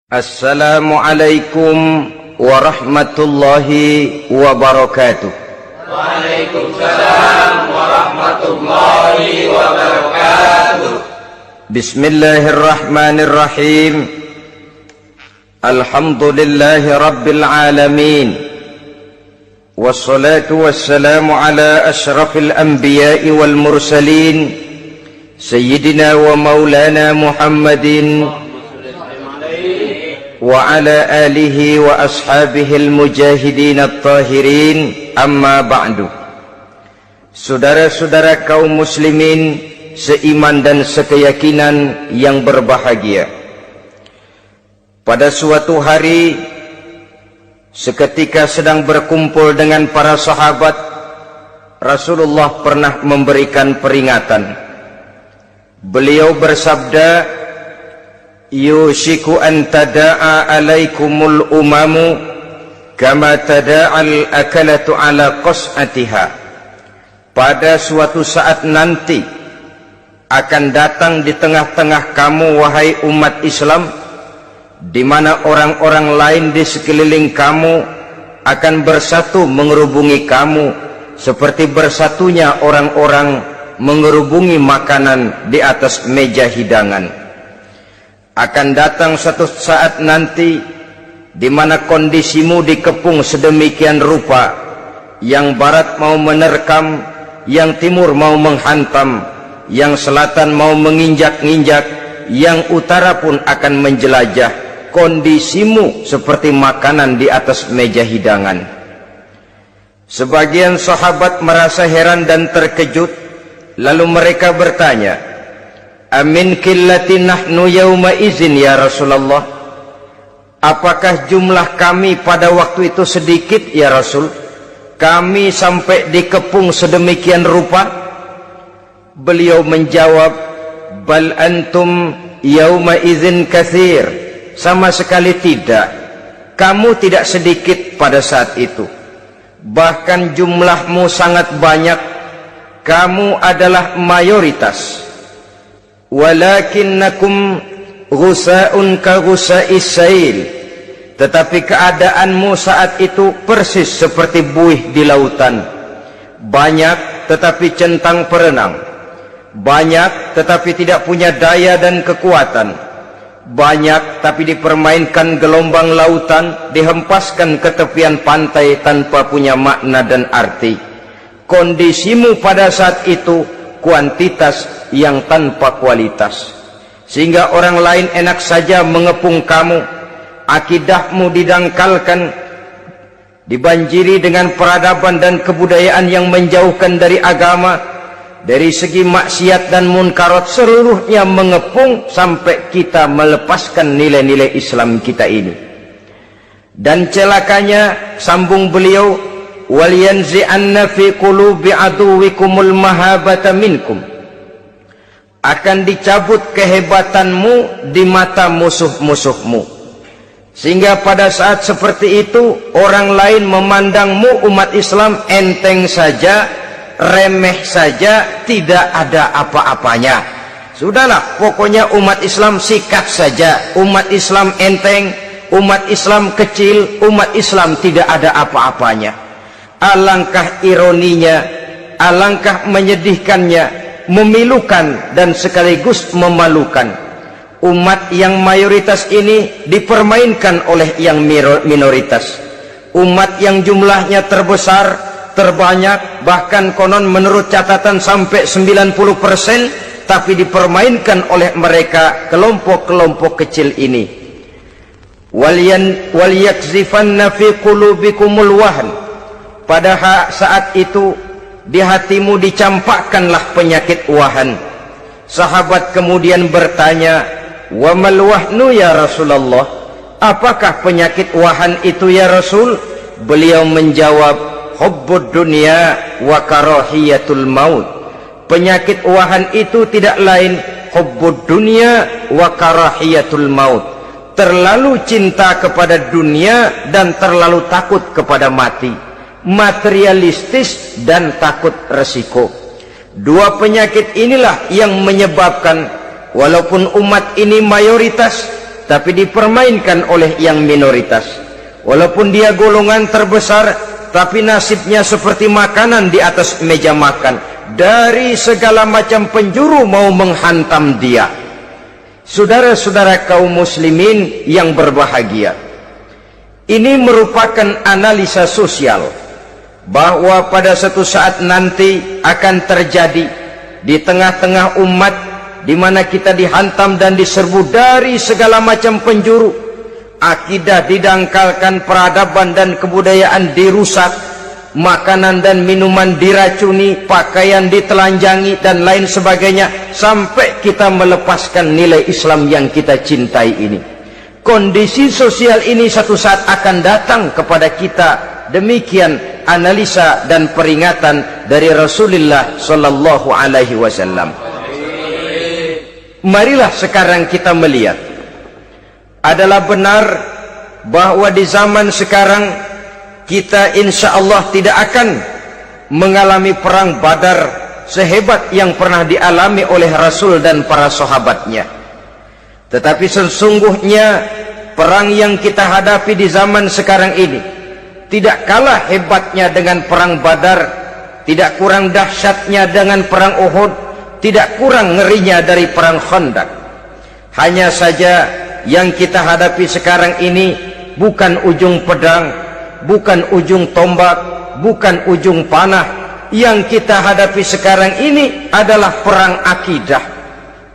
Assalamualaikum warahmatullahi wabarakatuh. Waalaikumsalam warahmatullahi wabarakatuh. Bismillahirrahmanirrahim. Alhamdulillahi rabbil alamin. Wassalatu wassalamu ala ashrafil anbiya'i wal mursalin, Sayyidina wa maulana Muhammadin wa ala alihi wa ashabihil mujahidin at-tahirin, amma ba'du. Saudara-saudara kaum muslimin seiman dan sekeyakinan yang berbahagia, pada suatu hari seketika sedang berkumpul dengan para sahabat, Rasulullah pernah memberikan peringatan. Beliau bersabda, yushiku an tada'a alaikumul umamu kama tada'al akalatu ala qas'atiha. Pada suatu saat nanti akan datang di tengah-tengah kamu, wahai umat Islam, di mana orang-orang lain di sekeliling kamu akan bersatu mengerubungi kamu seperti bersatunya orang-orang mengerubungi makanan di atas meja hidangan. Akan datang suatu saat nanti di mana kondisimu dikepung sedemikian rupa, yang barat mau menerkam, yang timur mau menghantam, yang selatan mau menginjak-injak, yang utara pun akan menjelajah. Kondisimu seperti makanan di atas meja hidangan. Sebagian sahabat merasa heran dan terkejut, lalu mereka bertanya, amin killatin nahnu yawma izin ya Rasulullah, apakah jumlah kami pada waktu itu sedikit ya Rasul, kami sampai dikepung sedemikian rupa? Beliau menjawab, bal antum yawma izin katsir, sama sekali tidak, kamu tidak sedikit pada saat itu, bahkan jumlahmu sangat banyak, kamu adalah mayoritas. Walakinnakum ghusa'un ka ghusa'is sail, tetapi keadaanmu saat itu persis seperti buih di lautan. Banyak tetapi centang perenang, banyak tetapi tidak punya daya dan kekuatan, banyak tapi dipermainkan gelombang lautan, dihempaskan ke tepian pantai tanpa punya makna dan arti. Kondisimu pada saat itu kuantitas yang tanpa kualitas, sehingga orang lain enak saja mengepung kamu. Akidahmu didangkalkan, dibanjiri dengan peradaban dan kebudayaan yang menjauhkan dari agama. Dari segi maksiat dan munkarat seluruhnya mengepung sampai kita melepaskan nilai-nilai Islam kita ini. Dan celakanya, sambung beliau, wal yanzi'anna fi qulubi aduwikumul mahabata minkum, akan dicabut kehebatanmu di mata musuh-musuhmu, sehingga pada saat seperti itu orang lain memandangmu umat Islam enteng saja, remeh saja, tidak ada apa-apanya. Sudahlah, pokoknya umat Islam sikat saja, umat Islam enteng, umat Islam kecil, umat Islam tidak ada apa-apanya. Alangkah ironinya, alangkah menyedihkannya, memilukan dan sekaligus memalukan. Umat yang mayoritas ini dipermainkan oleh yang minoritas. Umat yang jumlahnya terbesar, terbanyak, bahkan konon menurut catatan sampai 90%, tapi dipermainkan oleh mereka kelompok-kelompok kecil ini. Wal yakzifanna fi qulubikumul wahn, pada saat itu di hatimu dicampakkanlah penyakit wahan. Sahabat kemudian bertanya, wa mal wahnu ya Rasulullah, apakah penyakit wahan itu ya Rasul? Beliau menjawab, hubbud dunya wa karahiyatul maut. Penyakit wahan itu tidak lain hubbud dunya wa karahiyatul maut, terlalu cinta kepada dunia dan terlalu takut kepada mati, materialistis dan takut resiko. Dua penyakit inilah yang menyebabkan walaupun umat ini mayoritas, tapi dipermainkan oleh yang minoritas. Walaupun dia golongan terbesar, tapi nasibnya seperti makanan di atas meja makan. Dari segala macam penjuru mau menghantam dia. Saudara-saudara kaum muslimin yang berbahagia, ini merupakan analisa sosial bahwa pada suatu saat nanti akan terjadi di tengah-tengah umat di mana kita dihantam dan diserbu dari segala macam penjuru. Akidah didangkalkan, peradaban dan kebudayaan dirusak, makanan dan minuman diracuni, pakaian ditelanjangi dan lain sebagainya, sampai kita melepaskan nilai Islam yang kita cintai ini. Kondisi sosial ini satu saat akan datang kepada kita. Demikian analisa dan peringatan dari Rasulullah sallallahu alaihi wasallam. Marilah sekarang kita melihat, adalah benar bahwa di zaman sekarang kita insya Allah tidak akan mengalami perang Badar sehebat yang pernah dialami oleh Rasul dan para sahabatnya. Tetapi sesungguhnya perang yang kita hadapi di zaman sekarang ini tidak kalah hebatnya dengan perang Badar, tidak kurang dahsyatnya dengan perang Uhud, tidak kurang ngerinya dari perang Khandaq. Hanya saja yang kita hadapi sekarang ini bukan ujung pedang, bukan ujung tombak, bukan ujung panah. Yang kita hadapi sekarang ini adalah perang akidah,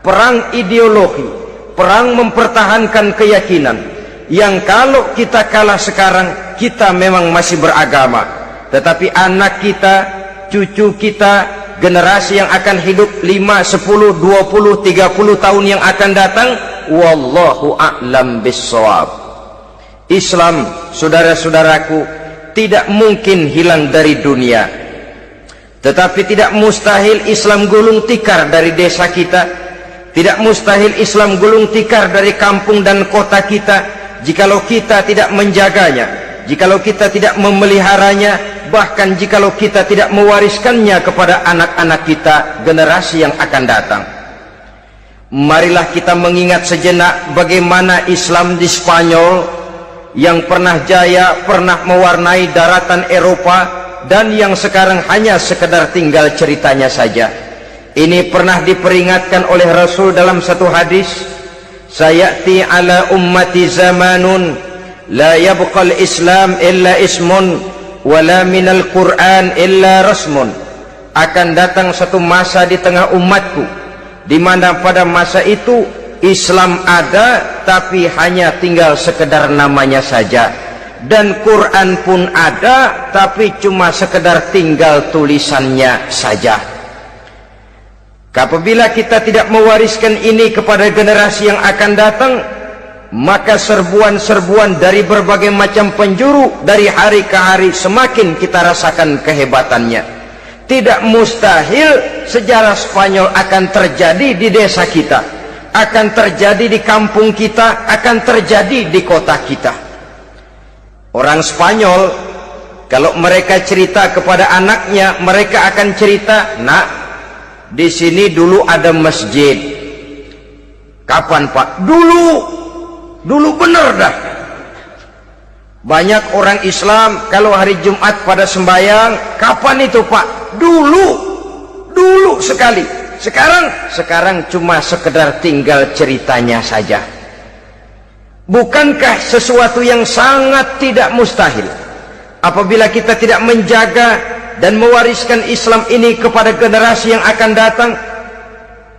perang ideologi, perang mempertahankan keyakinan. Yang kalau kita kalah sekarang, kita memang masih beragama, tetapi anak kita, cucu kita, generasi yang akan hidup 5, 10, 20, 30 tahun yang akan datang, wallahu a'lam bissawab. Islam, saudara-saudaraku, tidak mungkin hilang dari dunia, tetapi tidak mustahil Islam gulung tikar dari desa kita, tidak mustahil Islam gulung tikar dari kampung dan kota kita, jikalau kita tidak menjaganya, jikalau kita tidak memeliharanya, bahkan jikalau kita tidak mewariskannya kepada anak-anak kita, generasi yang akan datang. Marilah kita mengingat sejenak bagaimana Islam di Spanyol yang pernah jaya, pernah mewarnai daratan Eropa, dan yang sekarang hanya sekedar tinggal ceritanya saja. Ini pernah diperingatkan oleh Rasul dalam satu hadis, sayati ala ummati zamanun la yabqal Islam illa ismun wala minal Quran illa rasmun. Akan datang satu masa di tengah umatku di mana pada masa itu Islam ada tapi hanya tinggal sekedar namanya saja, dan Quran pun ada tapi cuma sekedar tinggal tulisannya saja. Apabila kita tidak mewariskan ini kepada generasi yang akan datang, maka serbuan-serbuan dari berbagai macam penjuru dari hari ke hari semakin kita rasakan kehebatannya. Tidak mustahil sejarah Spanyol akan terjadi di desa kita, akan terjadi di kampung kita, akan terjadi di kota kita. Orang Spanyol kalau mereka cerita kepada anaknya, mereka akan cerita, "Nak, di sini dulu ada masjid." "Kapan, Pak?" Dulu bener dah. Banyak orang Islam kalau hari Jumat pada sembahyang, "Kapan itu, Pak?" Dulu sekali. Sekarang cuma sekedar tinggal ceritanya saja. Bukankah sesuatu yang sangat tidak mustahil apabila kita tidak menjaga dan mewariskan Islam ini kepada generasi yang akan datang,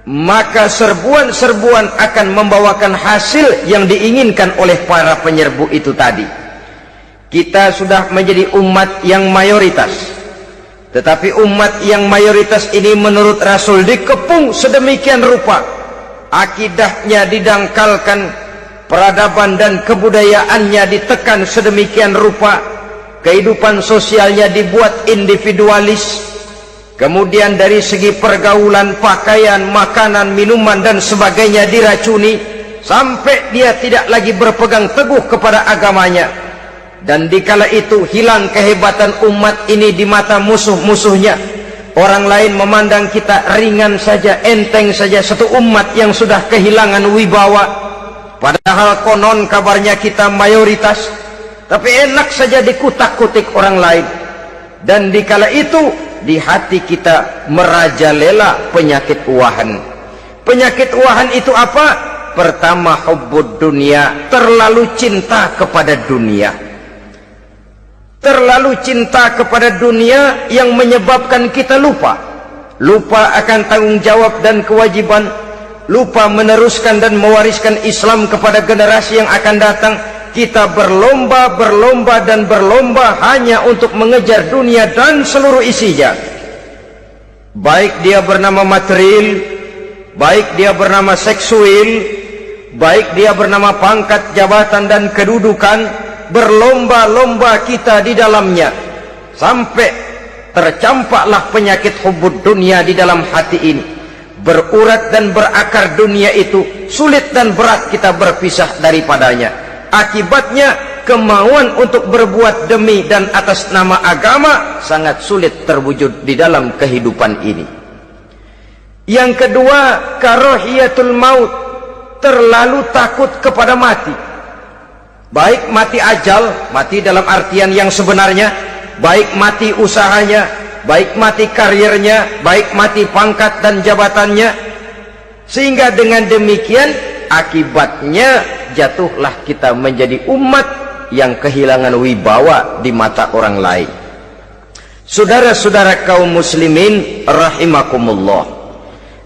maka serbuan-serbuan akan membawakan hasil yang diinginkan oleh para penyerbu itu tadi. Kita sudah menjadi umat yang mayoritas, tetapi umat yang mayoritas ini menurut Rasul dikepung sedemikian rupa, akidahnya didangkalkan, peradaban dan kebudayaannya ditekan sedemikian rupa, kehidupan sosialnya dibuat individualis, kemudian dari segi pergaulan, pakaian, makanan, minuman dan sebagainya diracuni, sampai dia tidak lagi berpegang teguh kepada agamanya. Dan dikala itu hilang kehebatan umat ini di mata musuh-musuhnya. Orang lain memandang kita ringan saja, enteng saja, satu umat yang sudah kehilangan wibawa. Padahal konon kabarnya kita mayoritas, tapi enak saja dikutak-kutik orang lain. Dan dikala itu di hati kita merajalela penyakit uahan. Penyakit uahan itu apa? Pertama, hubbud dunia, terlalu cinta kepada dunia. Terlalu cinta kepada dunia yang menyebabkan kita lupa akan tanggung jawab dan kewajiban, lupa meneruskan dan mewariskan Islam kepada generasi yang akan datang. Kita berlomba hanya untuk mengejar dunia dan seluruh isinya, baik dia bernama material, baik dia bernama seksual, baik dia bernama pangkat, jabatan dan kedudukan. Berlomba-lomba kita di dalamnya sampai tercampaklah penyakit hubbud dunia di dalam hati ini. Berurat dan berakar dunia itu, sulit dan berat kita berpisah daripadanya. Akibatnya kemauan untuk berbuat demi dan atas nama agama sangat sulit terwujud di dalam kehidupan ini. Yang kedua, karahiyatul maut, terlalu takut kepada mati. Baik mati ajal, mati dalam artian yang sebenarnya, baik mati usahanya, baik mati karirnya, baik mati pangkat dan jabatannya. Sehingga dengan demikian akibatnya jatuhlah kita menjadi umat yang kehilangan wibawa di mata orang lain. Saudara-saudara kaum muslimin rahimakumullah,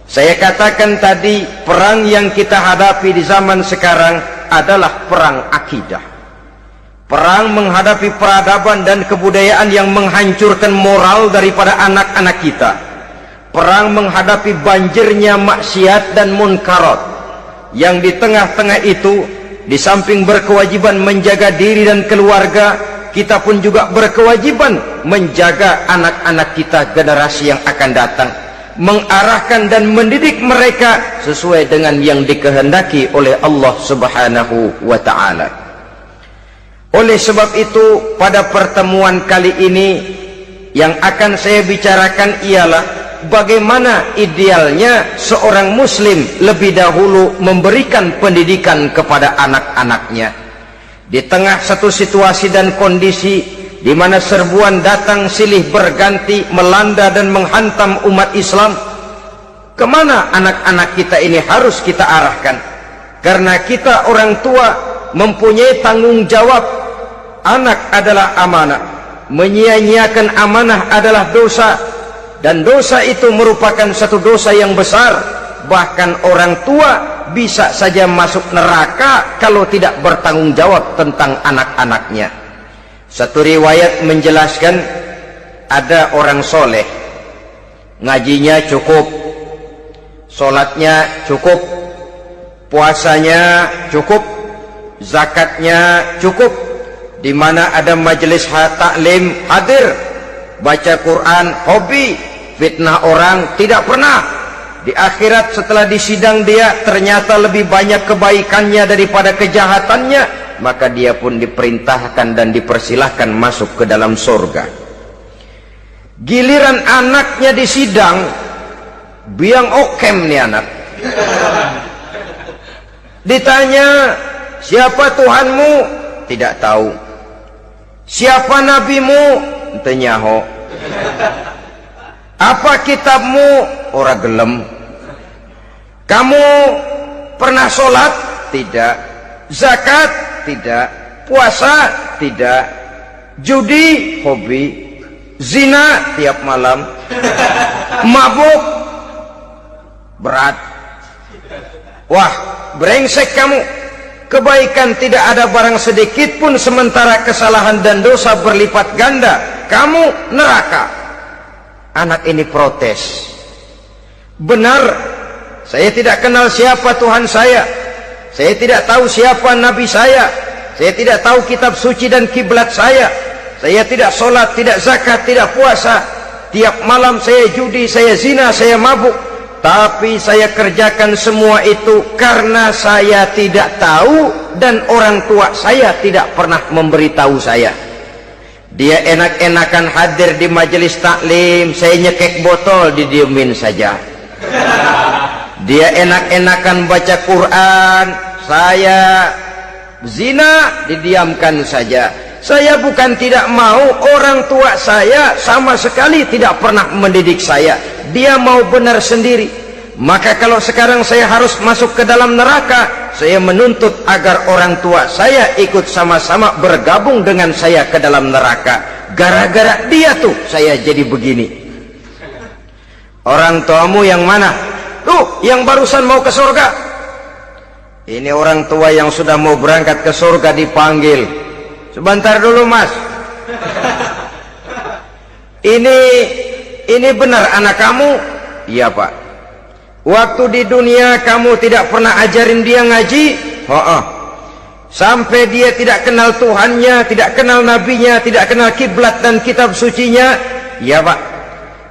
saya katakan tadi, perang yang kita hadapi di zaman sekarang adalah perang akidah. Perang menghadapi peradaban dan kebudayaan yang menghancurkan moral daripada anak-anak kita. Perang menghadapi banjirnya maksiat dan munkarat, yang di tengah-tengah itu, di samping berkewajiban menjaga diri dan keluarga, kita pun juga berkewajiban menjaga anak-anak kita, generasi yang akan datang, mengarahkan dan mendidik mereka sesuai dengan yang dikehendaki oleh Allah Subhanahu wa ta'ala. Oleh sebab itu, pada pertemuan kali ini yang akan saya bicarakan ialah bagaimana idealnya seorang muslim lebih dahulu memberikan pendidikan kepada anak-anaknya. Di tengah satu situasi dan kondisi di mana serbuan datang silih berganti melanda dan menghantam umat Islam, kemana anak-anak kita ini harus kita arahkan? Karena kita orang tua mempunyai tanggung jawab. Anak adalah amanah, menyia-nyiakan amanah adalah dosa, dan dosa itu merupakan satu dosa yang besar. Bahkan orang tua bisa saja masuk neraka kalau tidak bertanggung jawab tentang anak-anaknya. Satu riwayat menjelaskan, ada orang soleh, ngajinya cukup, sholatnya cukup, puasanya cukup, zakatnya cukup, di mana ada majelis taklim hadir, baca Quran hobi, fitnah orang tidak pernah. Di akhirat setelah disidang dia ternyata lebih banyak kebaikannya daripada kejahatannya, maka dia pun diperintahkan dan dipersilahkan masuk ke dalam surga. Giliran anaknya disidang, biang okem nih anak. Ditanya, siapa Tuhanmu? Tidak tahu. Siapa nabimu? Ente nyaho. Apa kitabmu? Ora gelem. Kamu pernah sholat? Tidak. Zakat? Tidak. Puasa? Tidak. Judi? Hobi. Zina? Tiap malam. Mabuk? Berat. Wah, brengsek kamu. Kebaikan tidak ada barang sedikit pun, sementara kesalahan dan dosa berlipat ganda. Kamu neraka. Anak ini protes. Benar, saya tidak kenal siapa Tuhan saya. Saya tidak tahu siapa Nabi saya. Saya tidak tahu kitab suci dan kiblat saya. Saya tidak sholat, tidak zakat, tidak puasa. Tiap malam saya judi, saya zina, saya mabuk. Tapi saya kerjakan semua itu karena saya tidak tahu dan orang tua saya tidak pernah memberitahu saya. Dia enak-enakan hadir di majelis taklim, saya nyekek botol, didiemin saja. Dia enak-enakan baca Quran, saya zina, didiamkan saja. Saya bukan tidak mau, orang tua saya sama sekali tidak pernah mendidik saya. Dia mau benar sendiri. Maka kalau sekarang saya harus masuk ke dalam neraka, saya menuntut agar orang tua saya ikut sama-sama bergabung dengan saya ke dalam neraka. Gara-gara dia tuh saya jadi begini. Orang tuamu yang mana? Tuh, yang barusan mau ke surga. Ini orang tua yang sudah mau berangkat ke surga dipanggil. Sebentar dulu, Mas. Ini benar anak kamu? Iya, Pak. Waktu di dunia kamu tidak pernah ajarin dia ngaji? Sampai dia tidak kenal Tuhannya, tidak kenal nabinya, tidak kenal kiblat dan kitab sucinya? Ya, Pak.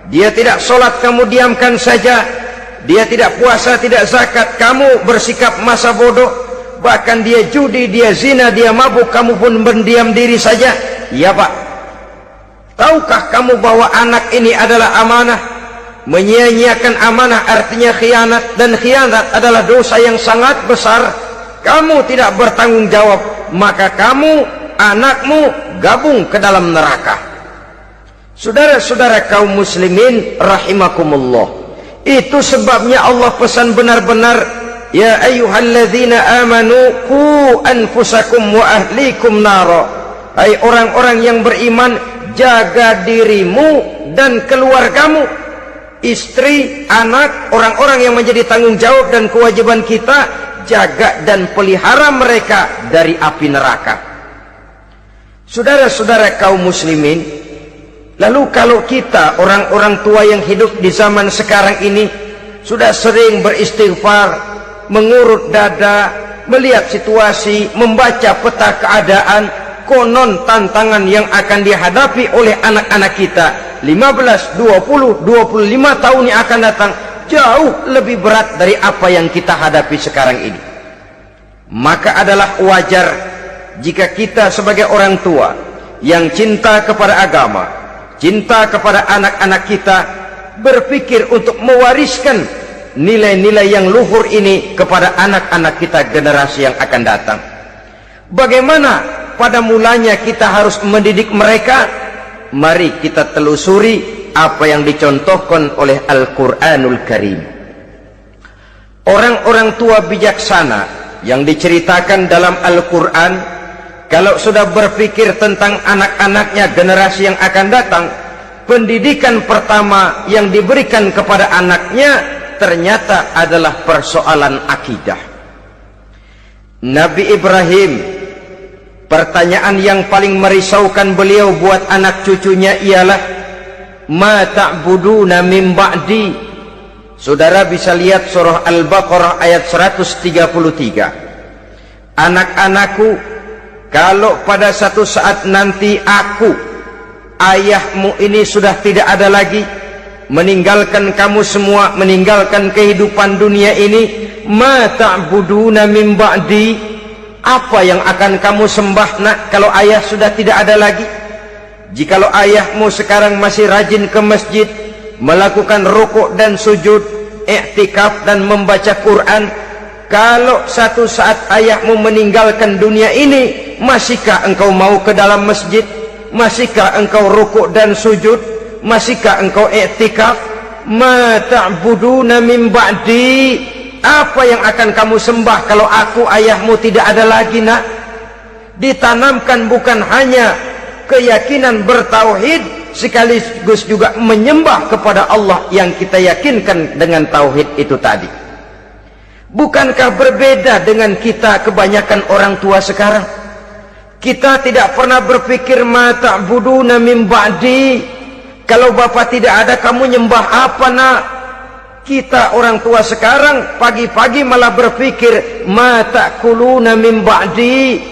Dia tidak sholat, kamu diamkan saja. Dia tidak puasa, tidak zakat, kamu bersikap masa bodoh. Bahkan dia judi, dia zina, dia mabuk, kamu pun berdiam diri saja. Ya, Pak. Tahukah kamu bahwa anak ini adalah amanah? Menyia-nyiakan amanah artinya khianat, dan khianat adalah dosa yang sangat besar. Kamu tidak bertanggung jawab, maka kamu, anakmu gabung ke dalam neraka. Saudara-saudara kaum muslimin rahimakumullah, itu sebabnya Allah pesan benar-benar, ya ayyuhalladzina amanu qu anfusakum wa ahlikum nara. Hai orang-orang yang beriman, jaga dirimu dan keluargamu, istri, anak, orang-orang yang menjadi tanggung jawab dan kewajiban kita, jaga dan pelihara mereka dari api neraka. Saudara-saudara kaum muslimin, lalu kalau kita orang-orang tua yang hidup di zaman sekarang ini sudah sering beristighfar, mengurut dada, melihat situasi, membaca peta keadaan, konon tantangan yang akan dihadapi oleh anak-anak kita 15, 20, 25 tahun yang akan datang jauh lebih berat dari apa yang kita hadapi sekarang ini. Maka adalah wajar jika kita sebagai orang tua yang cinta kepada agama, cinta kepada anak-anak kita, berpikir untuk mewariskan nilai-nilai yang luhur ini kepada anak-anak kita generasi yang akan datang. Bagaimana pada mulanya kita harus mendidik mereka? Mari kita telusuri apa yang dicontohkan oleh Al-Quranul Karim. Orang-orang tua bijaksana yang diceritakan dalam Al-Quran, kalau sudah berpikir tentang anak-anaknya generasi yang akan datang, pendidikan pertama yang diberikan kepada anaknya ternyata adalah persoalan akidah. Nabi Ibrahim, pertanyaan yang paling merisaukan beliau buat anak cucunya ialah, ma ta'buduna min ba'di. Saudara bisa lihat surah Al-Baqarah ayat 133. Anak-anakku, kalau pada satu saat nanti aku, ayahmu ini sudah tidak ada lagi, meninggalkan kamu semua, meninggalkan kehidupan dunia ini, ma ta'buduna min ba'di, apa yang akan kamu sembah nak kalau ayah sudah tidak ada lagi? Jikalau ayahmu sekarang masih rajin ke masjid, melakukan rukuk dan sujud, i'tikaf dan membaca Quran, kalau satu saat ayahmu meninggalkan dunia ini, masihkah engkau mau ke dalam masjid? Masihkah engkau rukuk dan sujud? Masihkah engkau i'tikaf? Ma ta'buduna min ba'di, apa yang akan kamu sembah kalau aku ayahmu tidak ada lagi nak? Ditanamkan bukan hanya keyakinan bertauhid, sekaligus juga menyembah kepada Allah yang kita yakinkan dengan tauhid itu tadi. Bukankah berbeda dengan kita kebanyakan orang tua sekarang? Kita tidak pernah berpikir ma ta'buduna min ba'di, kalau bapak tidak ada kamu nyembah apa nak? Kita orang tua sekarang pagi-pagi malah berpikir ma ta'kuluna min ba'di,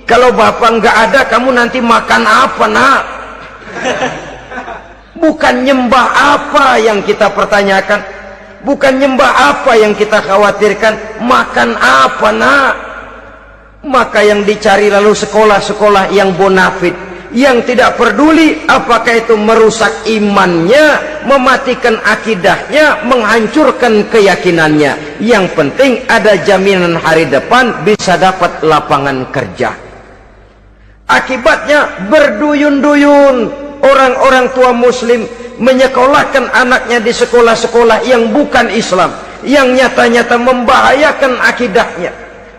kalau bapak enggak ada kamu nanti makan apa nak? Bukan nyembah apa yang kita pertanyakan, bukan nyembah apa yang kita khawatirkan, makan apa nak? Maka yang dicari lalu sekolah-sekolah yang bonafit, yang tidak peduli apakah itu merusak imannya, mematikan akidahnya, menghancurkan keyakinannya. Yang penting ada jaminan hari depan bisa dapat lapangan kerja. Akibatnya berduyun-duyun orang-orang tua muslim menyekolahkan anaknya di sekolah-sekolah yang bukan Islam, yang nyata-nyata membahayakan akidahnya,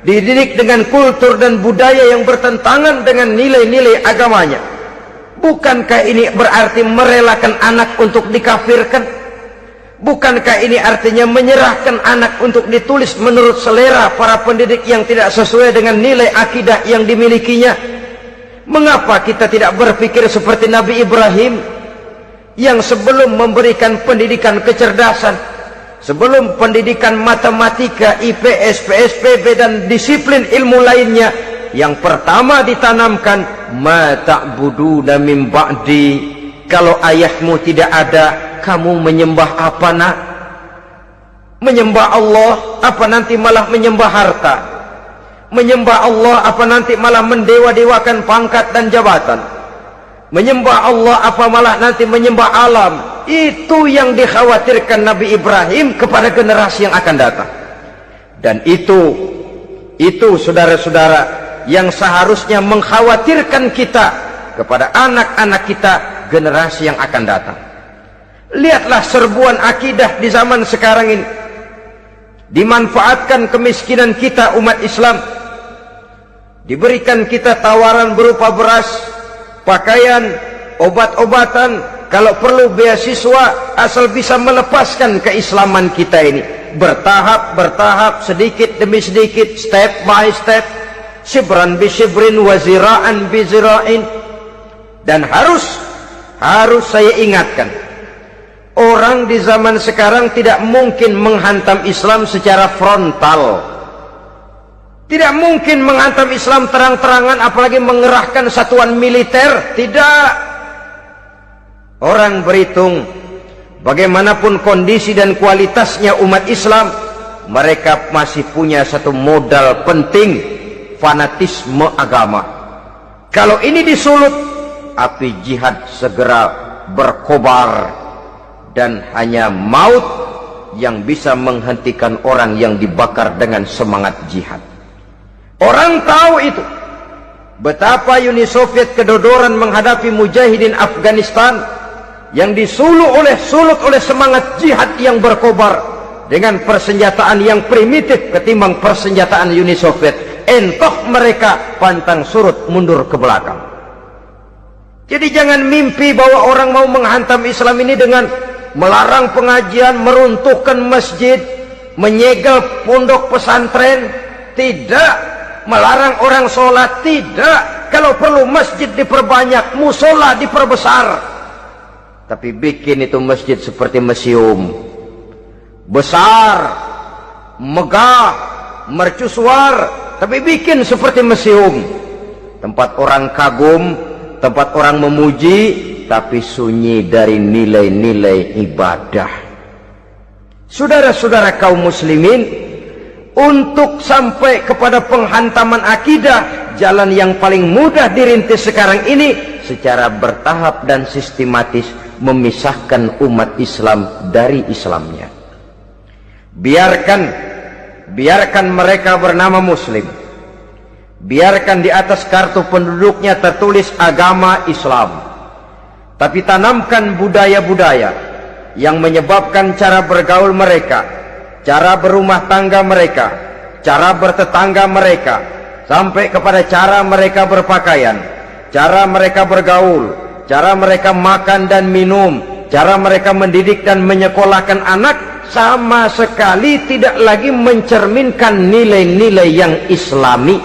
dididik dengan kultur dan budaya yang bertentangan dengan nilai-nilai agamanya. Bukankah ini berarti merelakan anak untuk dikafirkan? Bukankah ini artinya menyerahkan anak untuk ditulis menurut selera para pendidik yang tidak sesuai dengan nilai akidah yang dimilikinya? Mengapa kita tidak berpikir seperti Nabi Ibrahim yang sebelum memberikan pendidikan kecerdasan, sebelum pendidikan matematika, IPS, PSPB dan disiplin ilmu lainnya, yang pertama ditanamkan, ma ta'buduna min ba'di, kalau ayahmu tidak ada, kamu menyembah apa nak? Menyembah Allah, apa nanti malah menyembah harta? Menyembah Allah, apa nanti malah mendewa-dewakan pangkat dan jabatan? Menyembah Allah, apa malah nanti menyembah alam? Itu yang dikhawatirkan Nabi Ibrahim kepada generasi yang akan datang. Dan itu saudara-saudara yang seharusnya mengkhawatirkan kita kepada anak-anak kita, generasi yang akan datang. Lihatlah serbuan akidah di zaman sekarang ini. Dimanfaatkan kemiskinan kita umat Islam. Diberikan kita tawaran berupa beras, pakaian, obat-obatan, kalau perlu beasiswa, asal bisa melepaskan keislaman kita ini. Bertahap, sedikit demi sedikit, step by step, shibran bi shibrin, wa zira'an bi zira'in. Dan harus saya ingatkan, orang di zaman sekarang tidak mungkin menghantam Islam secara frontal. Tidak mungkin menghantam Islam terang-terangan, apalagi mengerahkan satuan militer. Tidak. Orang berhitung bagaimanapun kondisi dan kualitasnya umat Islam, mereka masih punya satu modal penting, fanatisme agama. Kalau ini disulut, api jihad segera berkobar, dan hanya maut yang bisa menghentikan orang yang dibakar dengan semangat jihad. Orang tahu itu. Betapa Uni Soviet kedodoran menghadapi mujahidin Afghanistan yang disulut oleh semangat jihad yang berkobar dengan persenjataan yang primitif ketimbang persenjataan Uni Soviet. Entoh mereka pantang surut mundur ke belakang. Jadi jangan mimpi bahwa orang mau menghantam Islam ini dengan melarang pengajian, meruntuhkan masjid, menyegel pondok pesantren. Tidak. Melarang orang sholat. Tidak. Kalau perlu masjid diperbanyak, musola diperbesar. Tapi bikin itu masjid seperti museum, besar, megah, mercusuar, tapi bikin seperti museum, tempat orang kagum, tempat orang memuji, tapi sunyi dari nilai-nilai ibadah. Saudara-saudara kaum muslimin, untuk sampai kepada penghantaman akidah, jalan yang paling mudah dirintis sekarang ini secara bertahap dan sistematis, memisahkan umat Islam dari Islamnya. Biarkan mereka bernama muslim, biarkan di atas kartu penduduknya tertulis agama Islam, tapi tanamkan budaya-budaya yang menyebabkan cara bergaul mereka, cara berumah tangga mereka, cara bertetangga mereka, sampai kepada cara mereka berpakaian, cara mereka bergaul, cara mereka makan dan minum, cara mereka mendidik dan menyekolahkan anak, sama sekali tidak lagi mencerminkan nilai-nilai yang islami.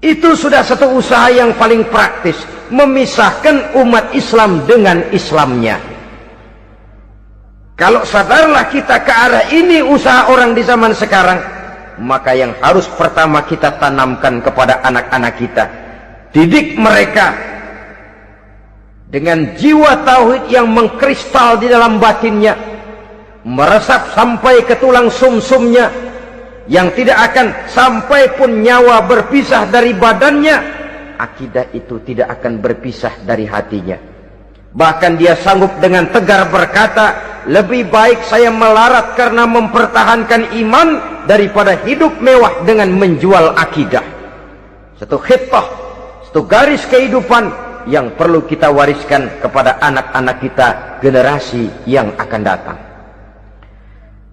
Itu sudah satu usaha yang paling praktis, memisahkan umat Islam dengan Islamnya. Kalau sadarlah kita ke arah ini usaha orang di zaman sekarang, maka yang harus pertama kita tanamkan kepada anak-anak kita, didik mereka dengan jiwa tauhid yang mengkristal di dalam batinnya, meresap sampai ke tulang sumsumnya, yang tidak akan sampai pun nyawa berpisah dari badannya, akidah itu tidak akan berpisah dari hatinya. Bahkan dia sanggup dengan tegar berkata, lebih baik saya melarat karena mempertahankan iman daripada hidup mewah dengan menjual akidah. Satu khittah, satu garis kehidupan yang perlu kita wariskan kepada anak-anak kita, generasi yang akan datang.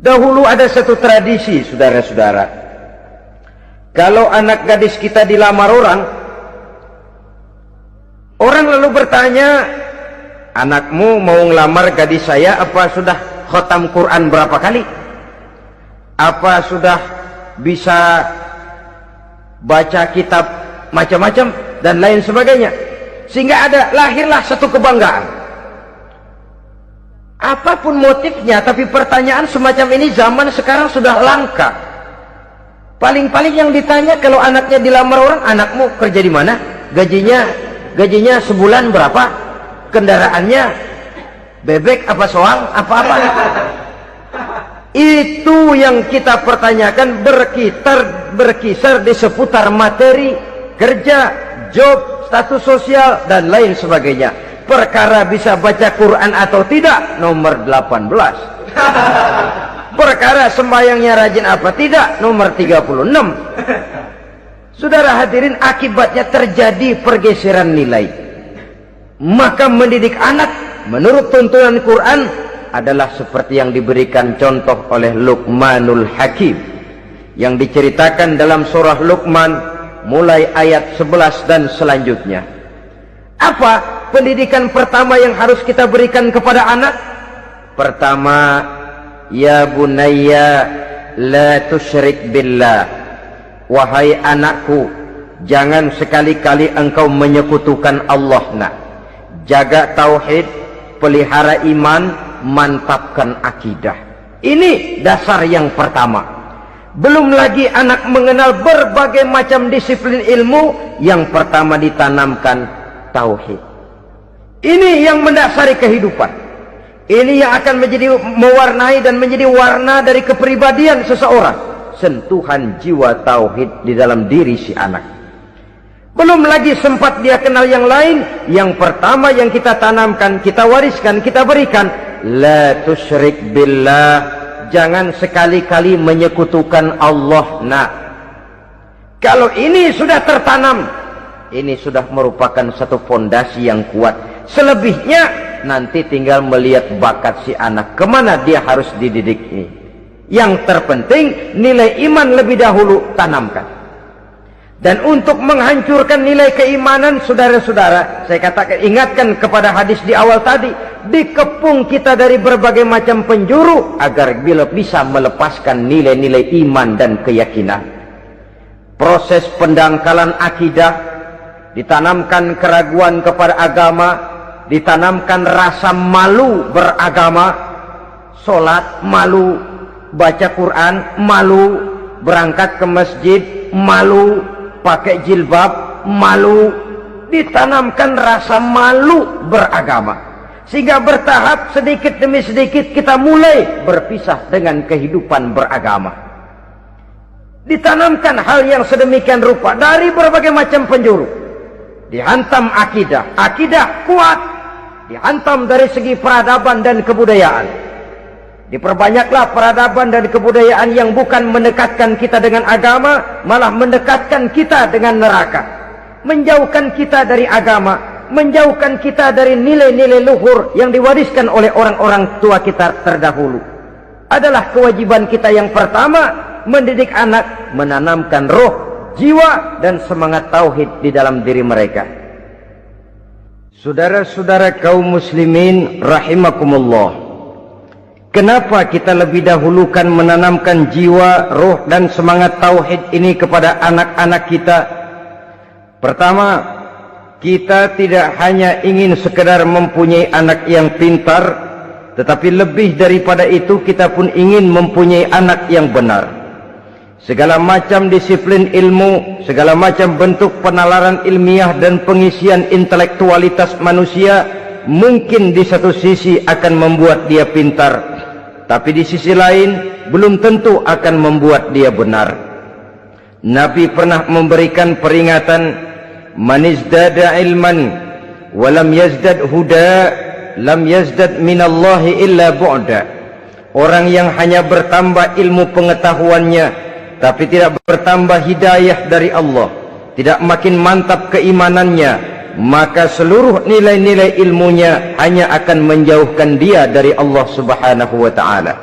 Dahulu ada satu tradisi, saudara-saudara. Kalau anak gadis kita dilamar orang lalu bertanya, anakmu mau ngelamar gadis saya, apa sudah khatam Quran berapa kali? Apa sudah bisa baca kitab macam-macam dan lain sebagainya? Sehingga lahirlah satu kebanggaan. Apapun motifnya, tapi pertanyaan semacam ini zaman sekarang sudah langka. Paling-paling yang ditanya kalau anaknya dilamar orang, anakmu kerja di mana? Gajinya sebulan berapa? Kendaraannya bebek apa soal? Apa-apa? Itu yang kita pertanyakan, berkisar di seputar materi, kerja, job, status sosial, dan lain sebagainya. Perkara bisa baca Quran atau tidak, nomor 18. Perkara sembahyangnya rajin apa tidak, nomor 36. Saudara hadirin, akibatnya terjadi pergeseran nilai. Maka mendidik anak menurut tuntunan Quran adalah seperti yang diberikan contoh oleh Luqmanul Hakim, yang diceritakan dalam surah Luqman mulai ayat 11 dan selanjutnya. Apa pendidikan pertama yang harus kita berikan kepada anak? Pertama, ya bunayya la tusyrik billah. Wahai anakku, jangan sekali-kali engkau menyekutukan Allah. Nak, jaga tauhid, pelihara iman, mantapkan akidah. Ini dasar yang pertama. Belum lagi anak mengenal berbagai macam disiplin ilmu, yang pertama ditanamkan tauhid. Ini yang mendasari kehidupan. Ini yang akan mewarnai dan menjadi warna dari kepribadian seseorang. Sentuhan jiwa tauhid di dalam diri si anak. Belum lagi sempat dia kenal yang lain. Yang pertama yang kita tanamkan, kita wariskan, kita berikan, la tusyrik billah. Jangan sekali-kali menyekutukan Allah. Nah, kalau ini sudah tertanam, ini sudah merupakan satu fondasi yang kuat. Selebihnya nanti tinggal melihat bakat si anak, kemana dia harus dididik ini. Yang terpenting nilai iman lebih dahulu tanamkan. Dan untuk menghancurkan nilai keimanan, saudara-saudara, saya katakan, ingatkan kepada hadis di awal tadi, dikepung kita dari berbagai macam penjuru agar bila bisa melepaskan nilai-nilai iman dan keyakinan. Proses pendangkalan akidah, ditanamkan keraguan kepada agama, ditanamkan rasa malu beragama, sholat malu, baca Quran malu, berangkat ke masjid malu, pakai jilbab malu. Ditanamkan rasa malu beragama, sehingga bertahap sedikit demi sedikit kita mulai berpisah dengan kehidupan beragama. Ditanamkan hal yang sedemikian rupa dari berbagai macam penjuru. Dihantam akidah, akidah kuat, dihantam dari segi peradaban dan kebudayaan. Diperbanyaklah peradaban dan kebudayaan yang bukan mendekatkan kita dengan agama, malah mendekatkan kita dengan neraka. Menjauhkan kita dari agama, menjauhkan kita dari nilai-nilai luhur yang diwariskan oleh orang-orang tua kita terdahulu. Adalah kewajiban kita yang pertama, mendidik anak, menanamkan roh, jiwa, dan semangat tauhid di dalam diri mereka. Saudara-saudara kaum muslimin rahimakumullah, kenapa kita lebih dahulukan menanamkan jiwa, roh, dan semangat tauhid ini kepada anak-anak kita? Pertama, kita tidak hanya ingin sekedar mempunyai anak yang pintar, tetapi lebih daripada itu kita pun ingin mempunyai anak yang benar. Segala macam disiplin ilmu, segala macam bentuk penalaran ilmiah dan pengisian intelektualitas manusia mungkin di satu sisi akan membuat dia pintar, tapi di sisi lain belum tentu akan membuat dia benar. Nabi pernah memberikan peringatan, man izdada ilman wa lam yazdad huda lam yazdad minallahi illa bu'da. Orang yang hanya bertambah ilmu pengetahuannya tapi tidak bertambah hidayah dari Allah, tidak makin mantap keimanannya, maka seluruh nilai-nilai ilmunya hanya akan menjauhkan dia dari Allah Subhanahu wa taala.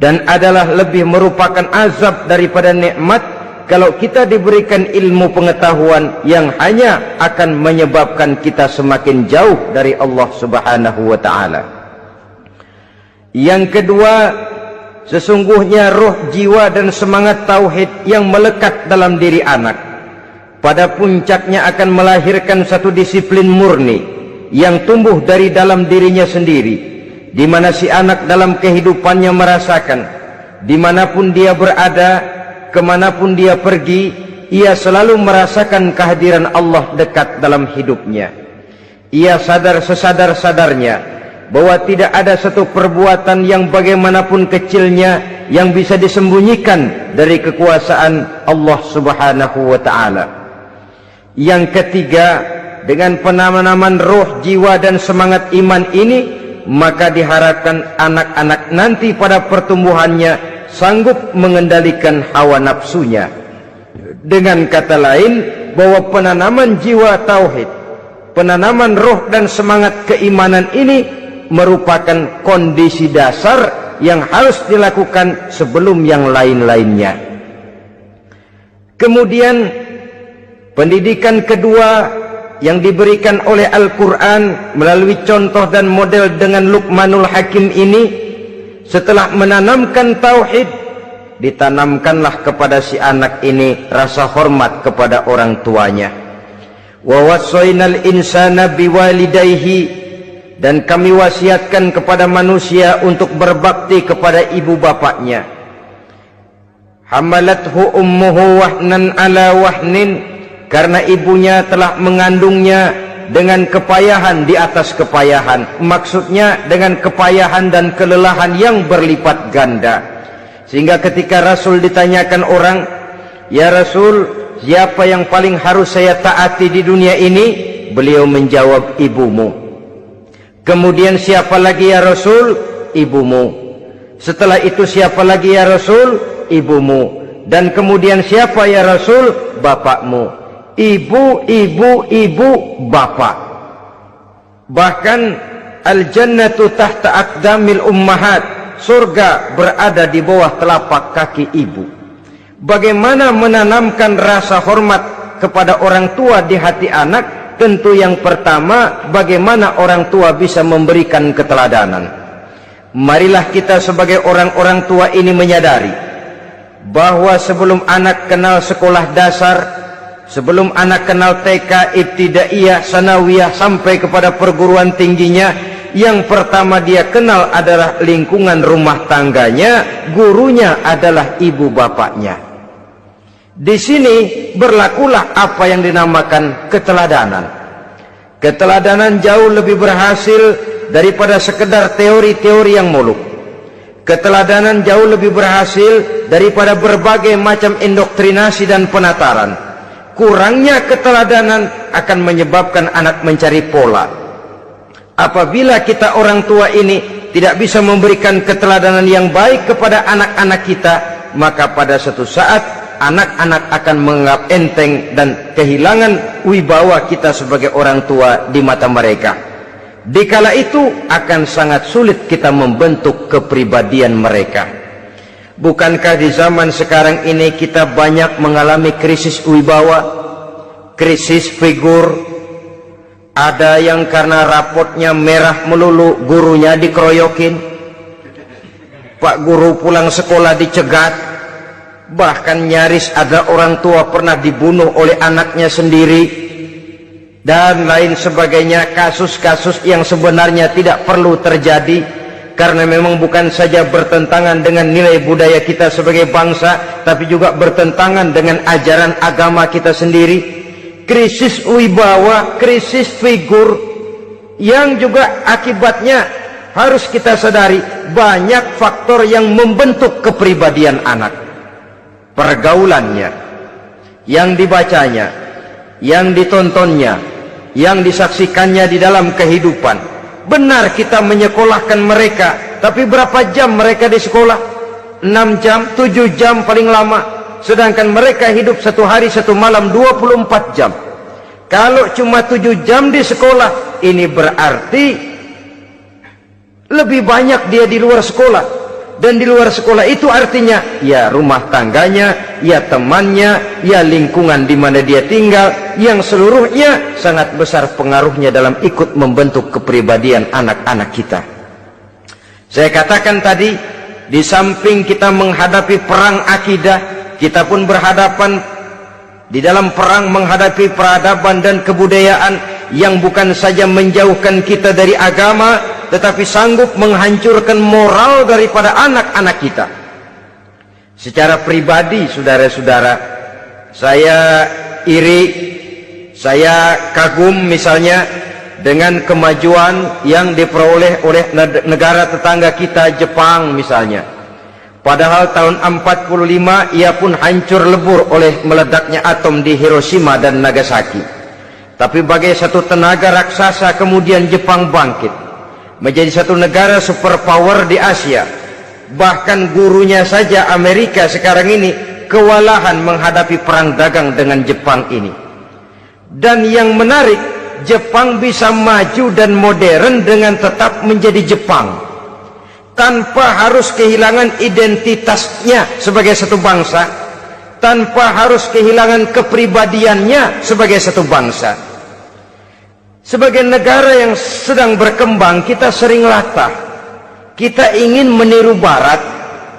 Dan adalah lebih merupakan azab daripada nikmat kalau kita diberikan ilmu pengetahuan yang hanya akan menyebabkan kita semakin jauh dari Allah Subhanahu wa taala. Yang kedua, sesungguhnya roh, jiwa dan semangat tauhid yang melekat dalam diri anak pada puncaknya akan melahirkan satu disiplin murni yang tumbuh dari dalam dirinya sendiri, di mana si anak dalam kehidupannya merasakan dimanapun dia berada, kemanapun dia pergi, ia selalu merasakan kehadiran Allah dekat dalam hidupnya. Ia sadar sesadar-sadarnya bahwa tidak ada satu perbuatan yang bagaimanapun kecilnya yang bisa disembunyikan dari kekuasaan Allah Subhanahu wa taala. Yang ketiga, dengan penanaman roh, jiwa dan semangat iman ini, maka diharapkan anak-anak nanti pada pertumbuhannya sanggup mengendalikan hawa nafsunya. Dengan kata lain, bahwa penanaman jiwa tauhid, penanaman roh dan semangat keimanan ini merupakan kondisi dasar yang harus dilakukan sebelum yang lain-lainnya. Kemudian pendidikan kedua yang diberikan oleh Al-Quran melalui contoh dan model dengan Luqmanul Hakim ini, setelah menanamkan tauhid, ditanamkanlah kepada si anak ini rasa hormat kepada orang tuanya. Wa wassaynal insana biwalidayhi, dan kami wasiatkan kepada manusia untuk berbakti kepada ibu bapaknya. Hamalathu ummuhu wahnan ala wahnin, karena ibunya telah mengandungnya dengan kepayahan di atas kepayahan, maksudnya dengan kepayahan dan kelelahan yang berlipat ganda. Sehingga ketika Rasul ditanyakan orang, "Ya Rasul, siapa yang paling harus saya taati di dunia ini?" Beliau menjawab, "Ibumu." Kemudian, "Siapa lagi ya Rasul?" "Ibumu." Setelah itu, "Siapa lagi ya Rasul?" "Ibumu." Dan kemudian, "Siapa ya Rasul?" "Bapakmu." Ibu, ibu, ibu, bapak. Bahkan al-jannatu tahta aqdamil ummahat, surga berada di bawah telapak kaki ibu. Bagaimana menanamkan rasa hormat kepada orang tua di hati anak? Tentu yang pertama, bagaimana orang tua bisa memberikan keteladanan. Marilah kita sebagai orang-orang tua ini menyadari bahwa sebelum anak kenal sekolah dasar, sebelum anak kenal TK, ibtidaiyah, sanawiyah, sampai kepada perguruan tingginya, yang pertama dia kenal adalah lingkungan rumah tangganya, gurunya adalah ibu bapaknya. Di sini berlakulah apa yang dinamakan keteladanan. Keteladanan jauh lebih berhasil daripada sekedar teori-teori yang muluk. Keteladanan jauh lebih berhasil daripada berbagai macam indoktrinasi dan penataran. Kurangnya keteladanan akan menyebabkan anak mencari pola. Apabila kita orang tua ini tidak bisa memberikan keteladanan yang baik kepada anak-anak kita, maka pada suatu saat anak-anak akan menganggap enteng dan kehilangan wibawa kita sebagai orang tua di mata mereka. Dikala itu akan sangat sulit kita membentuk kepribadian mereka. Bukankah di zaman sekarang ini kita banyak mengalami krisis wibawa, krisis figur? Ada yang karena rapotnya merah melulu, gurunya dikeroyokin. Pak guru pulang sekolah dicegat. Bahkan nyaris ada orang tua pernah dibunuh oleh anaknya sendiri, dan lain sebagainya. Kasus-kasus yang sebenarnya tidak perlu terjadi, karena memang bukan saja bertentangan dengan nilai budaya kita sebagai bangsa, tapi juga bertentangan dengan ajaran agama kita sendiri. Krisis wibawa, krisis figur, yang juga akibatnya harus kita sadari banyak faktor yang membentuk kepribadian anak. Pergaulannya, yang dibacanya, yang ditontonnya, yang disaksikannya di dalam kehidupan. Benar kita menyekolahkan mereka, tapi berapa jam mereka di sekolah? 6 jam, 7 jam paling lama. Sedangkan mereka hidup 1 hari 1 malam 24 jam. Kalau cuma 7 jam di sekolah, ini berarti lebih banyak dia di luar sekolah. Dan di luar sekolah itu artinya ya rumah tangganya, ya temannya, ya lingkungan di mana dia tinggal, yang seluruhnya sangat besar pengaruhnya dalam ikut membentuk kepribadian anak-anak kita. Saya katakan tadi, di samping kita menghadapi perang akidah, kita pun berhadapan di dalam perang menghadapi peradaban dan kebudayaan yang bukan saja menjauhkan kita dari agama, tetapi sanggup menghancurkan moral daripada anak-anak kita. Secara pribadi, saudara-saudara, saya iri, saya kagum misalnya dengan kemajuan yang diperoleh oleh negara tetangga kita, Jepang misalnya. Padahal tahun 45 ia pun hancur lebur oleh meledaknya atom di Hiroshima dan Nagasaki. Tapi bagai satu tenaga raksasa kemudian Jepang bangkit menjadi satu negara superpower di Asia. Bahkan gurunya saja Amerika sekarang ini kewalahan menghadapi perang dagang dengan Jepang ini. Dan yang menarik, Jepang bisa maju dan modern dengan tetap menjadi Jepang, tanpa harus kehilangan identitasnya sebagai satu bangsa, tanpa harus kehilangan kepribadiannya sebagai satu bangsa. Sebagai negara yang sedang berkembang, kita sering latah. Kita ingin meniru Barat,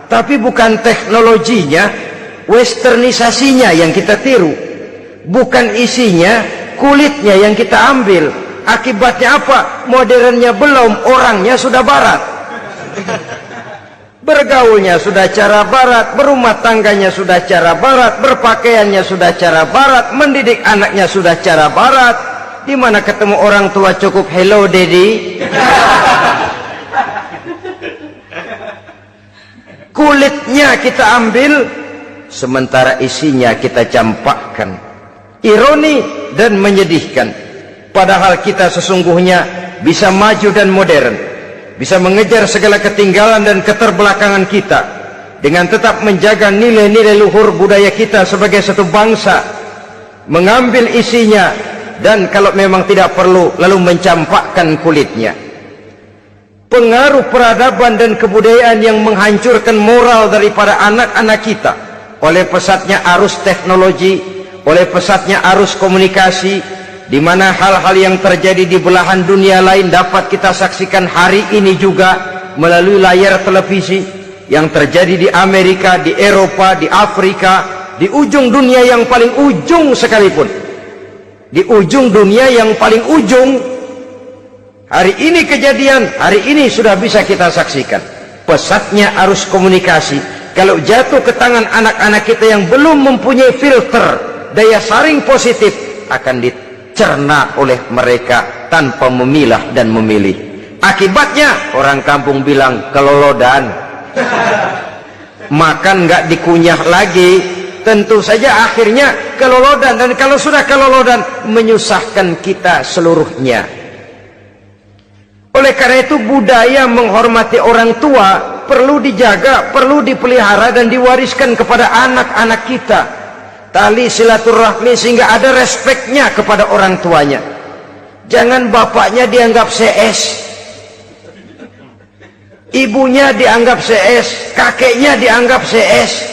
tapi bukan teknologinya, westernisasinya yang kita tiru. Bukan isinya, kulitnya yang kita ambil. Akibatnya apa? Modernnya belum, orangnya sudah Barat. Bergaulnya sudah cara Barat, berumah tangganya sudah cara Barat, berpakaiannya sudah cara Barat, mendidik anaknya sudah cara Barat. Di mana ketemu orang tua cukup hello daddy. Kulitnya kita ambil, sementara isinya kita campakkan. Ironi dan menyedihkan. Padahal kita sesungguhnya bisa maju dan modern, bisa mengejar segala ketinggalan dan keterbelakangan kita, dengan tetap menjaga nilai-nilai luhur budaya kita sebagai satu bangsa, mengambil isinya, dan kalau memang tidak perlu lalu mencampakkan kulitnya. Pengaruh peradaban dan kebudayaan yang menghancurkan moral daripada anak-anak kita oleh pesatnya arus teknologi, oleh pesatnya arus komunikasi, di mana hal-hal yang terjadi di belahan dunia lain dapat kita saksikan hari ini juga melalui layar televisi. Yang terjadi di Amerika, di Eropa, di Afrika, di ujung dunia yang paling ujung sekalipun, di ujung dunia yang paling ujung, hari ini kejadian, hari ini sudah bisa kita saksikan. Pesatnya arus komunikasi, kalau jatuh ke tangan anak-anak kita yang belum mempunyai filter, daya saring positif, akan dicerna oleh mereka tanpa memilah dan memilih. Akibatnya, orang kampung bilang kelolodan. Makan nggak dikunyah lagi. Tentu saja akhirnya kelolodan, dan kalau sudah kelolodan menyusahkan kita seluruhnya. Oleh karena itu budaya menghormati orang tua perlu dijaga, perlu dipelihara dan diwariskan kepada anak-anak kita. Tali silaturahmi sehingga ada respeknya kepada orang tuanya. Jangan bapaknya dianggap CS, ibunya dianggap CS, kakeknya dianggap CS.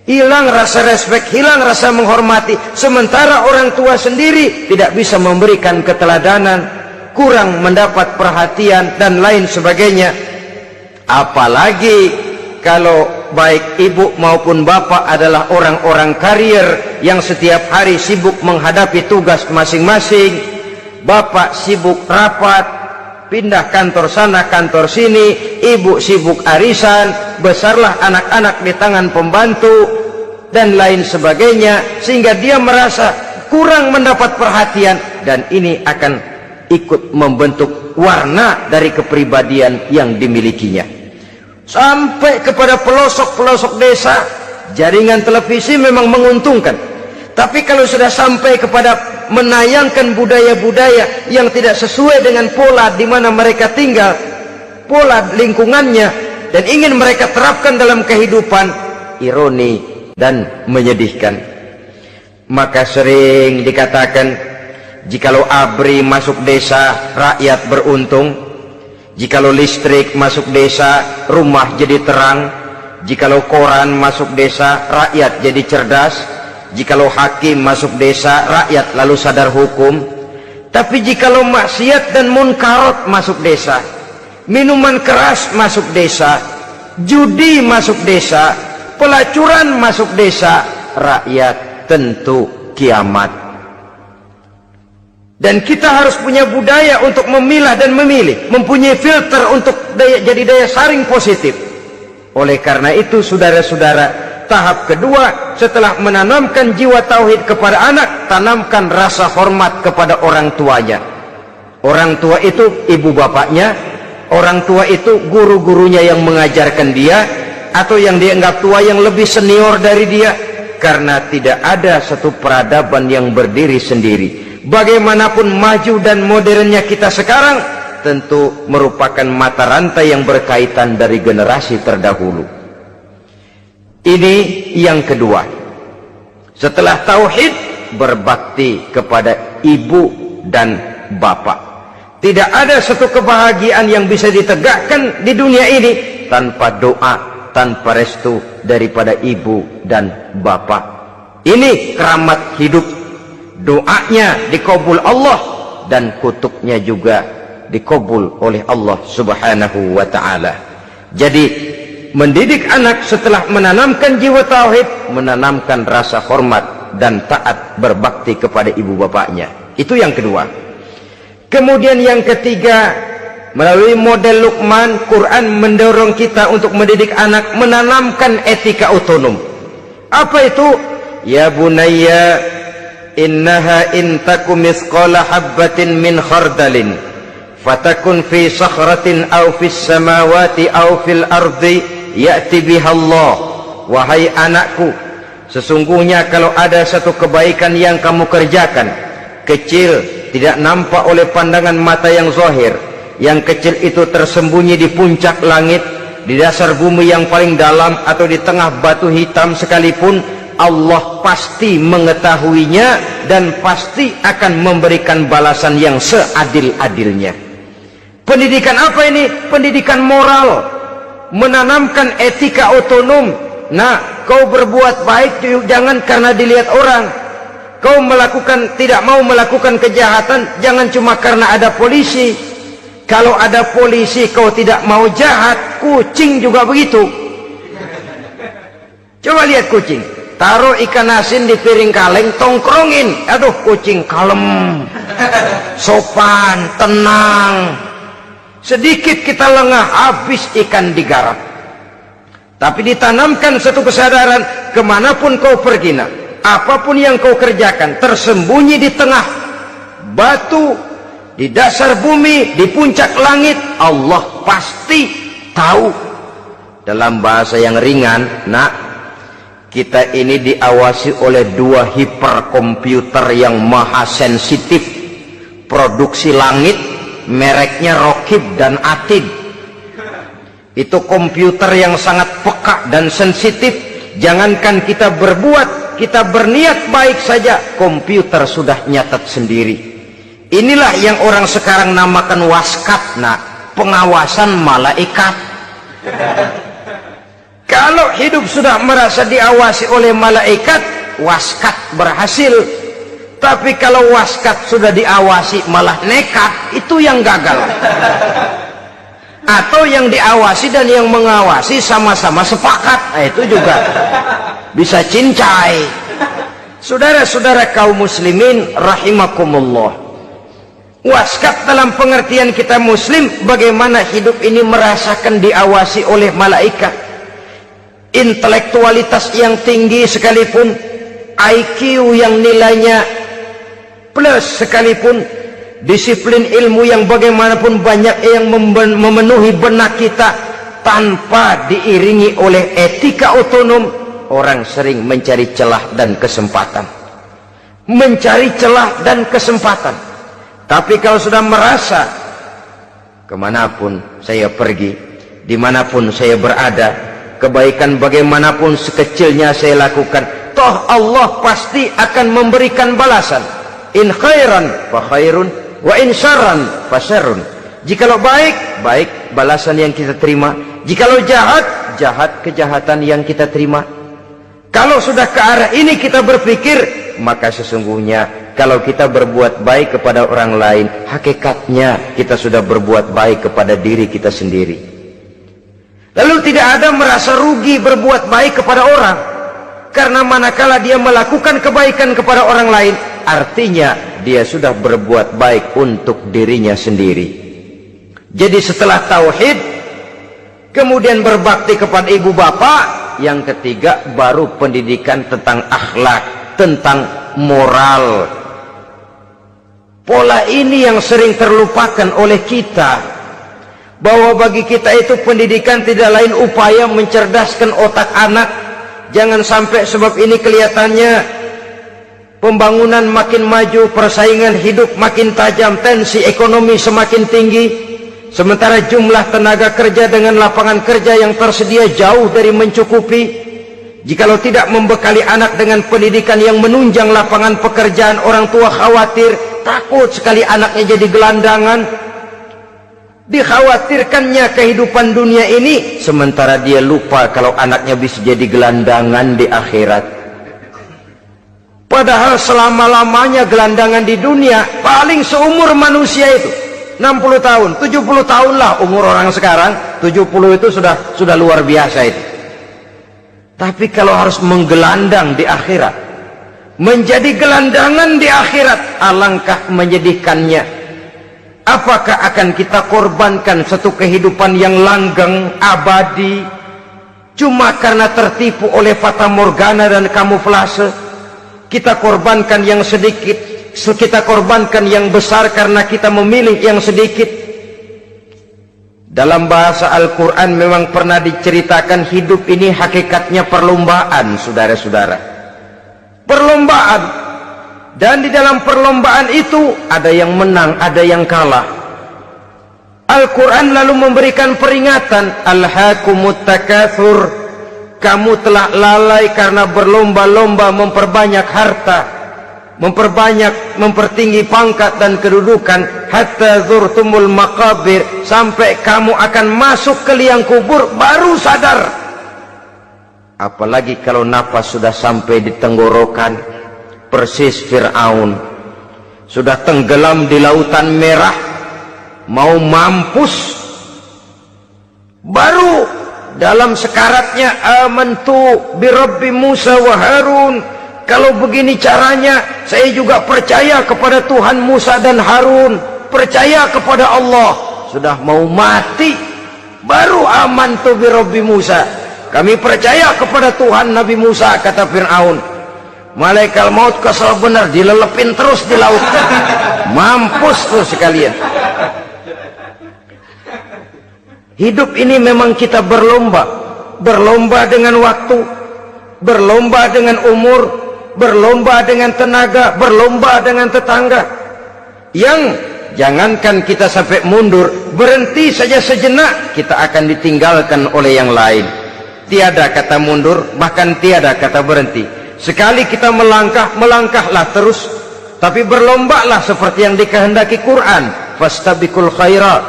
Hilang rasa respek, hilang rasa menghormati. Sementara orang tua sendiri tidak bisa memberikan keteladanan, kurang mendapat perhatian dan lain sebagainya. Apalagi kalau baik ibu maupun bapak adalah orang-orang karier yang setiap hari sibuk menghadapi tugas masing-masing. Bapak sibuk rapat, pindah kantor sana kantor sini, ibu sibuk arisan, besarlah anak-anak di tangan pembantu dan lain sebagainya, sehingga dia merasa kurang mendapat perhatian, dan ini akan ikut membentuk warna dari kepribadian yang dimilikinya. Sampai kepada pelosok-pelosok desa, jaringan televisi memang menguntungkan, Tapi kalau sudah sampai kepada menayangkan budaya-budaya yang tidak sesuai dengan pola di mana mereka tinggal, pola lingkungannya, dan ingin mereka terapkan dalam kehidupan, ironi dan menyedihkan. Maka sering dikatakan, jikalau ABRI masuk desa, rakyat beruntung. Jikalau listrik masuk desa, rumah jadi terang. Jikalau koran masuk desa, rakyat jadi cerdas. Jikalau hakim masuk desa, rakyat lalu sadar hukum. Tapi jikalau maksiat dan munkarat masuk desa, minuman keras masuk desa, judi masuk desa, pelacuran masuk desa, rakyat tentu kiamat. Dan kita harus punya budaya untuk memilah dan memilih, mempunyai filter untuk jadi daya saring positif. Oleh karena itu, saudara-saudara, tahap kedua setelah menanamkan jiwa tauhid kepada anak, tanamkan rasa hormat kepada orang tuanya. Orang tua itu ibu bapaknya, orang tua itu guru-gurunya yang mengajarkan dia, atau yang dianggap tua yang lebih senior dari dia. Karena tidak ada satu peradaban yang berdiri sendiri. Bagaimanapun maju dan modernnya kita sekarang, tentu merupakan mata rantai yang berkaitan dari generasi terdahulu. Ini yang kedua. Setelah tauhid, berbakti kepada ibu dan bapak. Tidak ada satu kebahagiaan yang bisa ditegakkan di dunia ini tanpa doa, tanpa restu daripada ibu dan bapak. Ini keramat hidup. Doanya dikabul Allah dan kutuknya juga dikabul oleh Allah Subhanahu wa ta'ala. Jadi mendidik anak setelah menanamkan jiwa tauhid, menanamkan rasa hormat dan taat berbakti kepada ibu bapaknya. Itu yang kedua. Kemudian yang ketiga, melalui model Luqman, Quran mendorong kita untuk mendidik anak, menanamkan etika otonom. Apa itu? Ya bunayya innaha in takum mithqala habbatin min khardalin fatakun fi sakhratin aw fis samawati aw fil ardi ya'ti biha Allah. Wahai anakku, sesungguhnya kalau ada satu kebaikan yang kamu kerjakan, kecil, tidak nampak oleh pandangan mata yang zahir, yang kecil itu tersembunyi di puncak langit, di dasar bumi yang paling dalam, atau di tengah batu hitam sekalipun, Allah pasti mengetahuinya dan pasti akan memberikan balasan yang seadil-adilnya. Pendidikan apa ini? Pendidikan moral, menanamkan etika otonom. Nah, kau berbuat baik jangan karena dilihat orang. Kau tidak mau melakukan kejahatan jangan cuma karena ada polisi. Kalau ada polisi kau tidak mau jahat, kucing juga begitu. Coba lihat kucing, taruh ikan asin di piring kaleng, tongkrongin, aduh kucing kalem, sopan, tenang. Sedikit kita lengah, habis ikan digarap. Tapi ditanamkan satu kesadaran, kemanapun kau pergi, nak, apapun yang kau kerjakan, tersembunyi di tengah batu, di dasar bumi, di puncak langit, Allah pasti tahu. Dalam bahasa yang ringan, nak, kita ini diawasi oleh dua hiperkomputer yang maha sensitif, produksi langit, mereknya Rokib dan Atid. Itu komputer yang sangat peka dan sensitif. Jangankan kita berbuat, kita berniat baik saja, komputer sudah nyatat sendiri. Inilah yang orang sekarang namakan waskat, nah, pengawasan malaikat. Kalau hidup sudah merasa diawasi oleh malaikat, waskat berhasil. Tapi kalau waskat sudah diawasi malah nekat, itu yang gagal. Atau yang diawasi dan yang mengawasi sama-sama sepakat, nah, itu juga bisa cincai. Saudara-saudara kaum muslimin rahimakumullah, waskat dalam pengertian kita muslim, bagaimana hidup ini merasakan diawasi oleh malaikat. Intelektualitas yang tinggi sekalipun, IQ yang nilainya plus sekalipun, disiplin ilmu yang bagaimanapun banyak yang memenuhi benak kita, tanpa diiringi oleh etika otonom, orang sering mencari celah dan kesempatan. mencari celah dan kesempatan. Tapi kalau sudah merasa kemanapun saya pergi, dimanapun saya berada, kebaikan bagaimanapun sekecilnya saya lakukan, toh Allah pasti akan memberikan balasan. In khairan fa khairun, wa in syarran fa syarrun. Jikalau baik, baik balasan yang kita terima. Jikalau jahat, jahat kejahatan yang kita terima. Kalau sudah ke arah ini kita berpikir, maka sesungguhnya kalau kita berbuat baik kepada orang lain, hakikatnya kita sudah berbuat baik kepada diri kita sendiri. Lalu tidak ada merasa rugi berbuat baik kepada orang, karena manakala dia melakukan kebaikan kepada orang lain, artinya dia sudah berbuat baik untuk dirinya sendiri. Jadi setelah tauhid, kemudian berbakti kepada ibu bapak, yang ketiga baru pendidikan tentang akhlak, tentang moral. Pola ini yang sering terlupakan oleh kita, bahwa bagi kita itu pendidikan tidak lain upaya mencerdaskan otak anak. Jangan sampai sebab ini kelihatannya pembangunan makin maju, persaingan hidup makin tajam, tensi ekonomi semakin tinggi, sementara jumlah tenaga kerja dengan lapangan kerja yang tersedia jauh dari mencukupi. Jikalau tidak membekali anak dengan pendidikan yang menunjang lapangan pekerjaan, orang tua khawatir, takut sekali anaknya jadi gelandangan. Dikhawatirkannya kehidupan dunia ini, sementara dia lupa kalau anaknya bisa jadi gelandangan di akhirat. Padahal selama-lamanya gelandangan di dunia, paling seumur manusia itu 60 tahun, 70 tahun lah umur orang sekarang. 70 itu sudah luar biasa itu. Tapi kalau harus menggelandang di akhirat, menjadi gelandangan di akhirat, alangkah menyedihkannya. Apakah akan kita korbankan satu kehidupan yang langgeng, abadi, cuma karena tertipu oleh fata morgana dan kamuflase? Kita korbankan yang sedikit, kita korbankan yang besar karena kita memilih yang sedikit. Dalam bahasa Al-Quran memang pernah diceritakan hidup ini hakikatnya perlombaan, saudara-saudara. Perlombaan. Dan di dalam perlombaan itu ada yang menang, ada yang kalah. Al-Quran lalu memberikan peringatan, Alhaakumut takatsur, kamu telah lalai karena berlomba-lomba memperbanyak harta, mempertinggi pangkat dan kedudukan, hatta zurtumul maqabir, sampai kamu akan masuk ke liang kubur baru sadar. Apalagi kalau napas sudah sampai di tenggorokan. Persis Fir'aun sudah tenggelam di lautan merah, mau mampus, baru dalam sekaratnya amantu birabbi Musa wa Harun. Kalau begini caranya, saya juga percaya kepada Tuhan Musa dan Harun, percaya kepada Allah. Sudah mau mati, baru amantu birabbi Musa, kami percaya kepada Tuhan Nabi Musa, kata Fir'aun. Malaikat maut kesal benar, dilelepin terus di laut, mampus terus sekalian. Hidup ini memang kita berlomba, berlomba dengan waktu, berlomba dengan umur, berlomba dengan tenaga, berlomba dengan tetangga. Yang jangankan kita sampai mundur, berhenti saja sejenak, kita akan ditinggalkan oleh yang lain. Tiada kata mundur, bahkan tiada kata berhenti. Sekali kita melangkah, melangkahlah terus. Tapi berlombalah seperti yang dikehendaki Quran, fastabiqul khairat,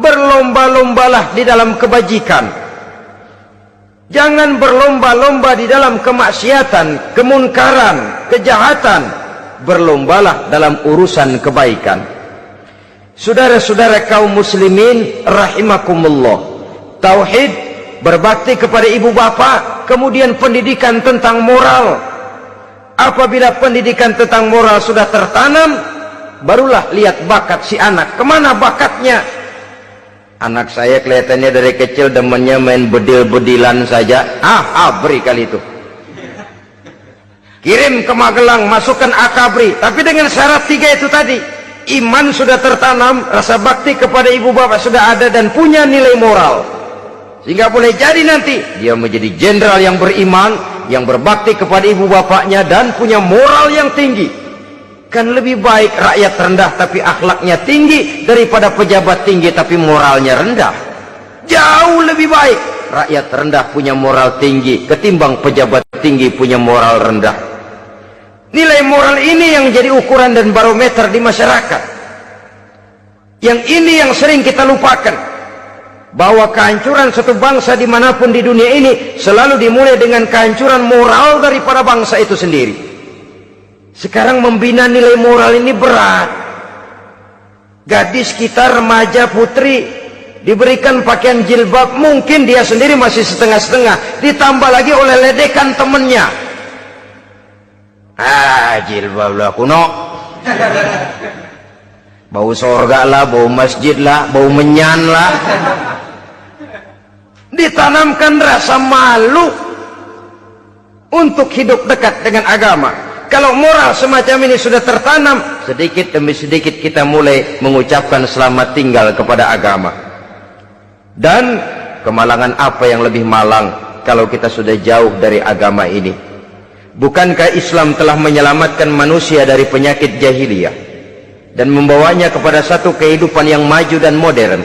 berlomba-lombalah di dalam kebajikan. Jangan berlomba-lomba di dalam kemaksiatan, kemunkaran, kejahatan. Berlombalah dalam urusan kebaikan. Saudara-saudara kaum muslimin rahimakumullah, tauhid, berbakti kepada ibu bapa, kemudian pendidikan tentang moral. Apabila pendidikan tentang moral sudah tertanam, barulah lihat bakat si anak. Kemana bakatnya? Anak saya kelihatannya dari kecil demennya main bedil-bedilan saja. Abri kali itu. Kirim ke Magelang, masukkan akabri. Tapi dengan syarat 3 itu tadi. Iman sudah tertanam, rasa bakti kepada ibu bapak sudah ada, dan punya nilai moral. Sehingga boleh jadi nanti dia menjadi jenderal yang beriman, yang berbakti kepada ibu bapaknya, dan punya moral yang tinggi. Kan lebih baik rakyat rendah tapi akhlaknya tinggi daripada pejabat tinggi tapi moralnya rendah. Jauh lebih baik rakyat rendah punya moral tinggi ketimbang pejabat tinggi punya moral rendah. Nilai moral ini yang jadi ukuran dan barometer di masyarakat. Yang ini yang sering kita lupakan, bahwa kehancuran satu bangsa dimanapun di dunia ini selalu dimulai dengan kehancuran moral daripada bangsa itu sendiri. Sekarang membina nilai moral ini berat. Gadis kita, remaja, putri diberikan pakaian jilbab, mungkin dia sendiri masih setengah-setengah, ditambah lagi oleh ledekan temennya. Jilbab lah kuno, bau sorga lah, bau masjid lah, bau menyan lah. Ditanamkan rasa malu untuk hidup dekat dengan agama. Kalau moral semacam ini sudah tertanam, sedikit demi sedikit kita mulai mengucapkan selamat tinggal kepada agama. Dan kemalangan apa yang lebih malang kalau kita sudah jauh dari agama ini? Bukankah Islam telah menyelamatkan manusia dari penyakit jahiliyah dan membawanya kepada satu kehidupan yang maju dan modern?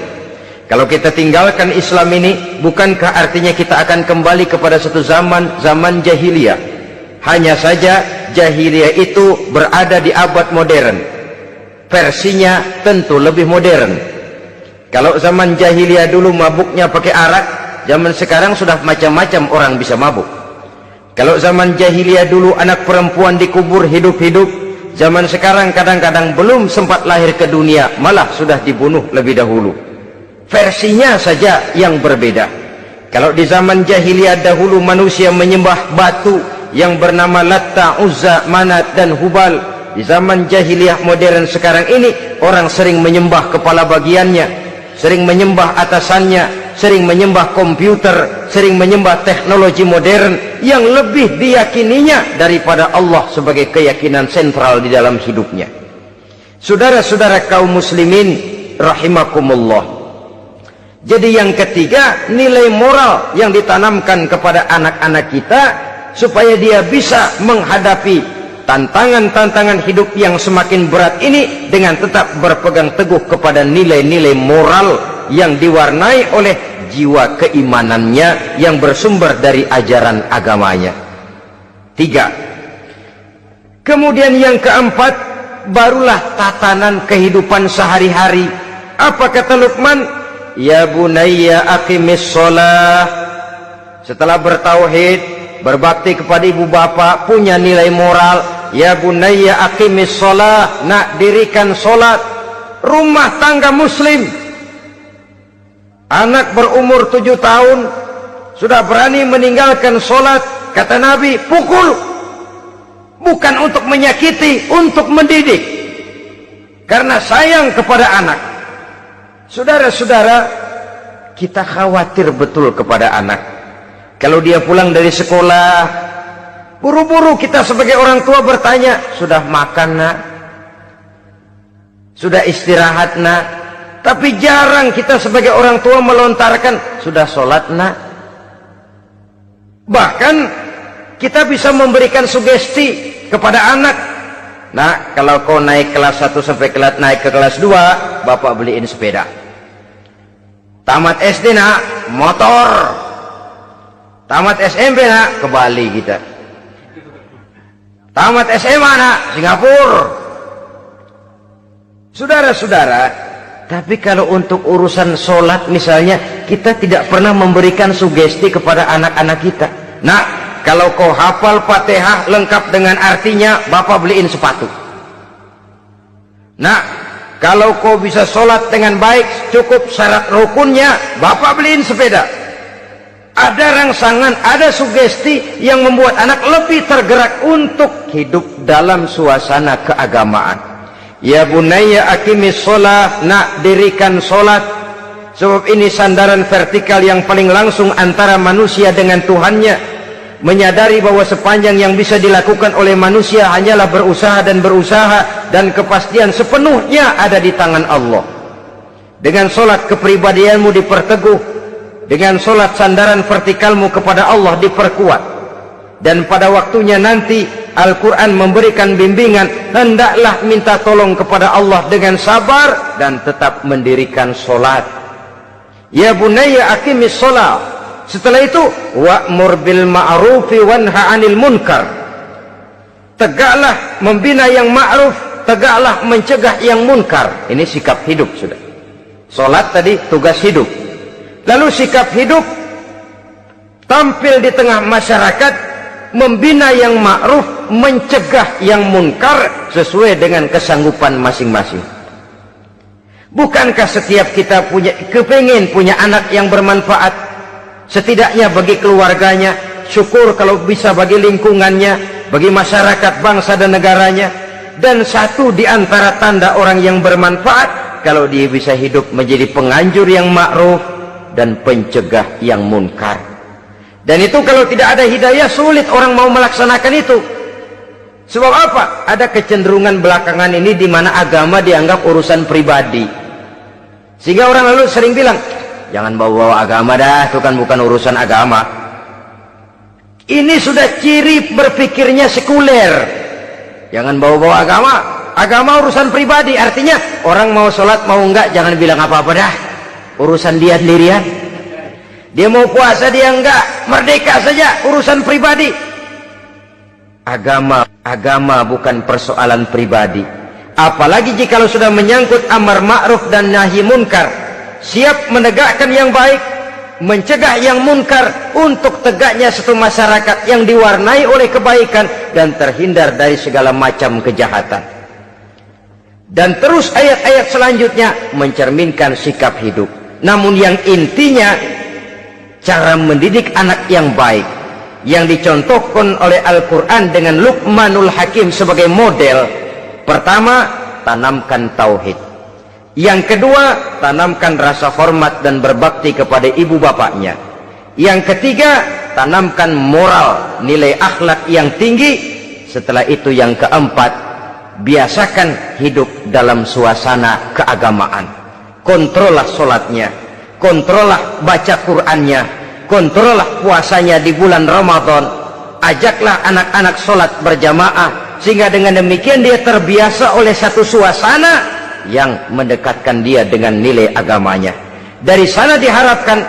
Kalau kita tinggalkan Islam ini, bukankah artinya kita akan kembali kepada satu zaman jahiliyah? Hanya saja jahiliyah itu berada di abad modern. Versinya tentu lebih modern. Kalau zaman jahiliyah dulu mabuknya pakai arak, zaman sekarang sudah macam-macam orang bisa mabuk. Kalau zaman jahiliyah dulu anak perempuan dikubur hidup-hidup, zaman sekarang kadang-kadang belum sempat lahir ke dunia, malah sudah dibunuh lebih dahulu. Versinya saja yang berbeda. Kalau di zaman jahiliyah dahulu manusia menyembah batu yang bernama Latta, Uzza, Manat dan Hubal, di zaman jahiliyah modern sekarang ini orang sering menyembah kepala bagiannya, sering menyembah atasannya, sering menyembah komputer, sering menyembah teknologi modern yang lebih diyakininya daripada Allah sebagai keyakinan sentral di dalam hidupnya. Saudara-saudara kaum muslimin rahimakumullah. Jadi yang ketiga, nilai moral yang ditanamkan kepada anak-anak kita supaya dia bisa menghadapi tantangan-tantangan hidup yang semakin berat ini dengan tetap berpegang teguh kepada nilai-nilai moral yang diwarnai oleh jiwa keimanannya yang bersumber dari ajaran agamanya. 3. Kemudian yang keempat, barulah tatanan kehidupan sehari-hari. Apa kata Luqman? Ya bunayya aqimis sholah. Setelah bertauhid, berbakti kepada ibu bapak, punya nilai moral. Ya bunayya aqimis sholah, nak dirikan sholat. Rumah tangga muslim, anak berumur 7 tahun sudah berani meninggalkan sholat, kata Nabi, pukul. Bukan untuk menyakiti, untuk mendidik, karena sayang kepada anak. Saudara-saudara, kita khawatir betul kepada anak. Kalau dia pulang dari sekolah, buru-buru kita sebagai orang tua bertanya, sudah makan nak? Sudah istirahat nak? Tapi jarang kita sebagai orang tua melontarkan, sudah sholat nak? Bahkan kita bisa memberikan sugesti kepada anak. Nah, kalau kau naik kelas 1 sampai naik ke kelas 2, bapak beliin sepeda. Tamat SD nak, motor. Tamat SMP nak, ke Bali kita. Tamat SMA nak, Singapura. Saudara-saudara, tapi kalau untuk urusan sholat misalnya, kita tidak pernah memberikan sugesti kepada anak-anak kita. Nah, kalau kau hafal Fatihah lengkap dengan artinya, bapak beliin sepatu. Nah, kalau kau bisa sholat dengan baik, cukup syarat rukunnya, bapak beliin sepeda. Ada rangsangan, ada sugesti yang membuat anak lebih tergerak untuk hidup dalam suasana keagamaan. Ya bunayya aqimis sholah, nak dirikan sholat. Sebab ini sandaran vertikal yang paling langsung antara manusia dengan Tuhannya. Menyadari bahwa sepanjang yang bisa dilakukan oleh manusia hanyalah berusaha dan berusaha, dan kepastian sepenuhnya ada di tangan Allah. Dengan solat kepribadianmu diperteguh, dengan solat sandaran vertikalmu kepada Allah diperkuat, dan pada waktunya nanti Al-Quran memberikan bimbingan, hendaklah minta tolong kepada Allah dengan sabar dan tetap mendirikan solat. Ya bunayya aqimis sholat. Setelah itu wa'mur bil ma'rufi wanha 'anil munkar. Tegaklah membina yang ma'ruf, tegaklah mencegah yang munkar. Ini sikap hidup sudah. Solat tadi tugas hidup. Lalu sikap hidup tampil di tengah masyarakat, membina yang ma'ruf, mencegah yang munkar sesuai dengan kesanggupan masing-masing. Bukankah setiap kita kepingin punya anak yang bermanfaat, setidaknya bagi keluarganya, syukur kalau bisa bagi lingkungannya, bagi masyarakat, bangsa dan negaranya. Dan satu di antara tanda orang yang bermanfaat, kalau dia bisa hidup menjadi penganjur yang ma'ruf dan pencegah yang munkar. Dan itu kalau tidak ada hidayah, sulit orang mau melaksanakan itu. Sebab apa? Ada kecenderungan belakangan ini di mana agama dianggap urusan pribadi. Sehingga orang lalu sering bilang, jangan bawa-bawa agama dah, itu kan bukan urusan agama. Ini sudah ciri berpikirnya sekuler. Jangan bawa-bawa agama. Agama urusan pribadi, artinya orang mau sholat mau enggak jangan bilang apa-apa dah, urusan dia sendirian. Dia mau puasa dia enggak, merdeka saja, urusan pribadi. Agama bukan persoalan pribadi. Apalagi jika sudah menyangkut amar ma'ruf dan nahi munkar, siap menegakkan yang baik, mencegah yang munkar, untuk tegaknya satu masyarakat yang diwarnai oleh kebaikan dan terhindar dari segala macam kejahatan. Dan terus ayat-ayat selanjutnya mencerminkan sikap hidup. Namun yang intinya, cara mendidik anak yang baik yang dicontohkan oleh Al-Quran dengan Luqmanul Hakim sebagai model. Pertama, tanamkan tauhid. Yang kedua, tanamkan rasa hormat dan berbakti kepada ibu bapaknya. Yang ketiga, tanamkan moral, nilai akhlak yang tinggi. Setelah itu yang keempat, biasakan hidup dalam suasana keagamaan. Kontrollah sholatnya, kontrollah baca Qur'annya, kontrollah puasanya di bulan Ramadan. Ajaklah anak-anak sholat berjamaah, sehingga dengan demikian dia terbiasa oleh satu suasana yang mendekatkan dia dengan nilai agamanya. Dari sana diharapkan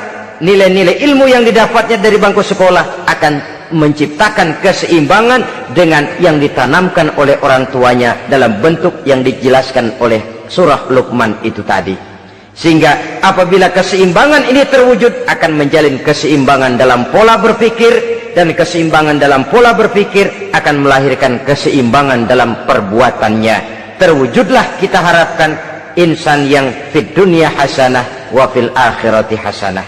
nilai-nilai ilmu yang didapatnya dari bangku sekolah akan menciptakan keseimbangan dengan yang ditanamkan oleh orang tuanya dalam bentuk yang dijelaskan oleh surah Luqman itu tadi. Sehingga apabila keseimbangan ini terwujud, akan menjalin keseimbangan dalam pola berpikir, dan keseimbangan dalam pola berpikir akan melahirkan keseimbangan dalam perbuatannya. Terwujudlah kita harapkan insan yang fid dunya hasanah wa fil akhirati hasanah.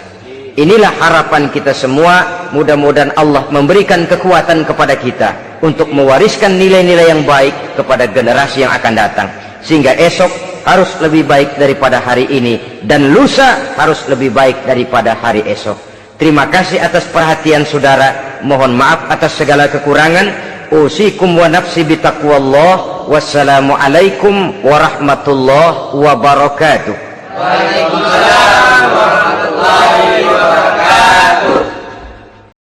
Inilah harapan kita semua. Mudah-mudahan Allah memberikan kekuatan kepada kita untuk mewariskan nilai-nilai yang baik kepada generasi yang akan datang, sehingga esok harus lebih baik daripada hari ini, dan lusa harus lebih baik daripada hari esok. Terima kasih atas perhatian saudara. Mohon maaf atas segala kekurangan. Usikum wa nafsi bitaqwallah. Wassalamualaikum warahmatullahi wabarakatuh. Waalaikumsalam warahmatullahi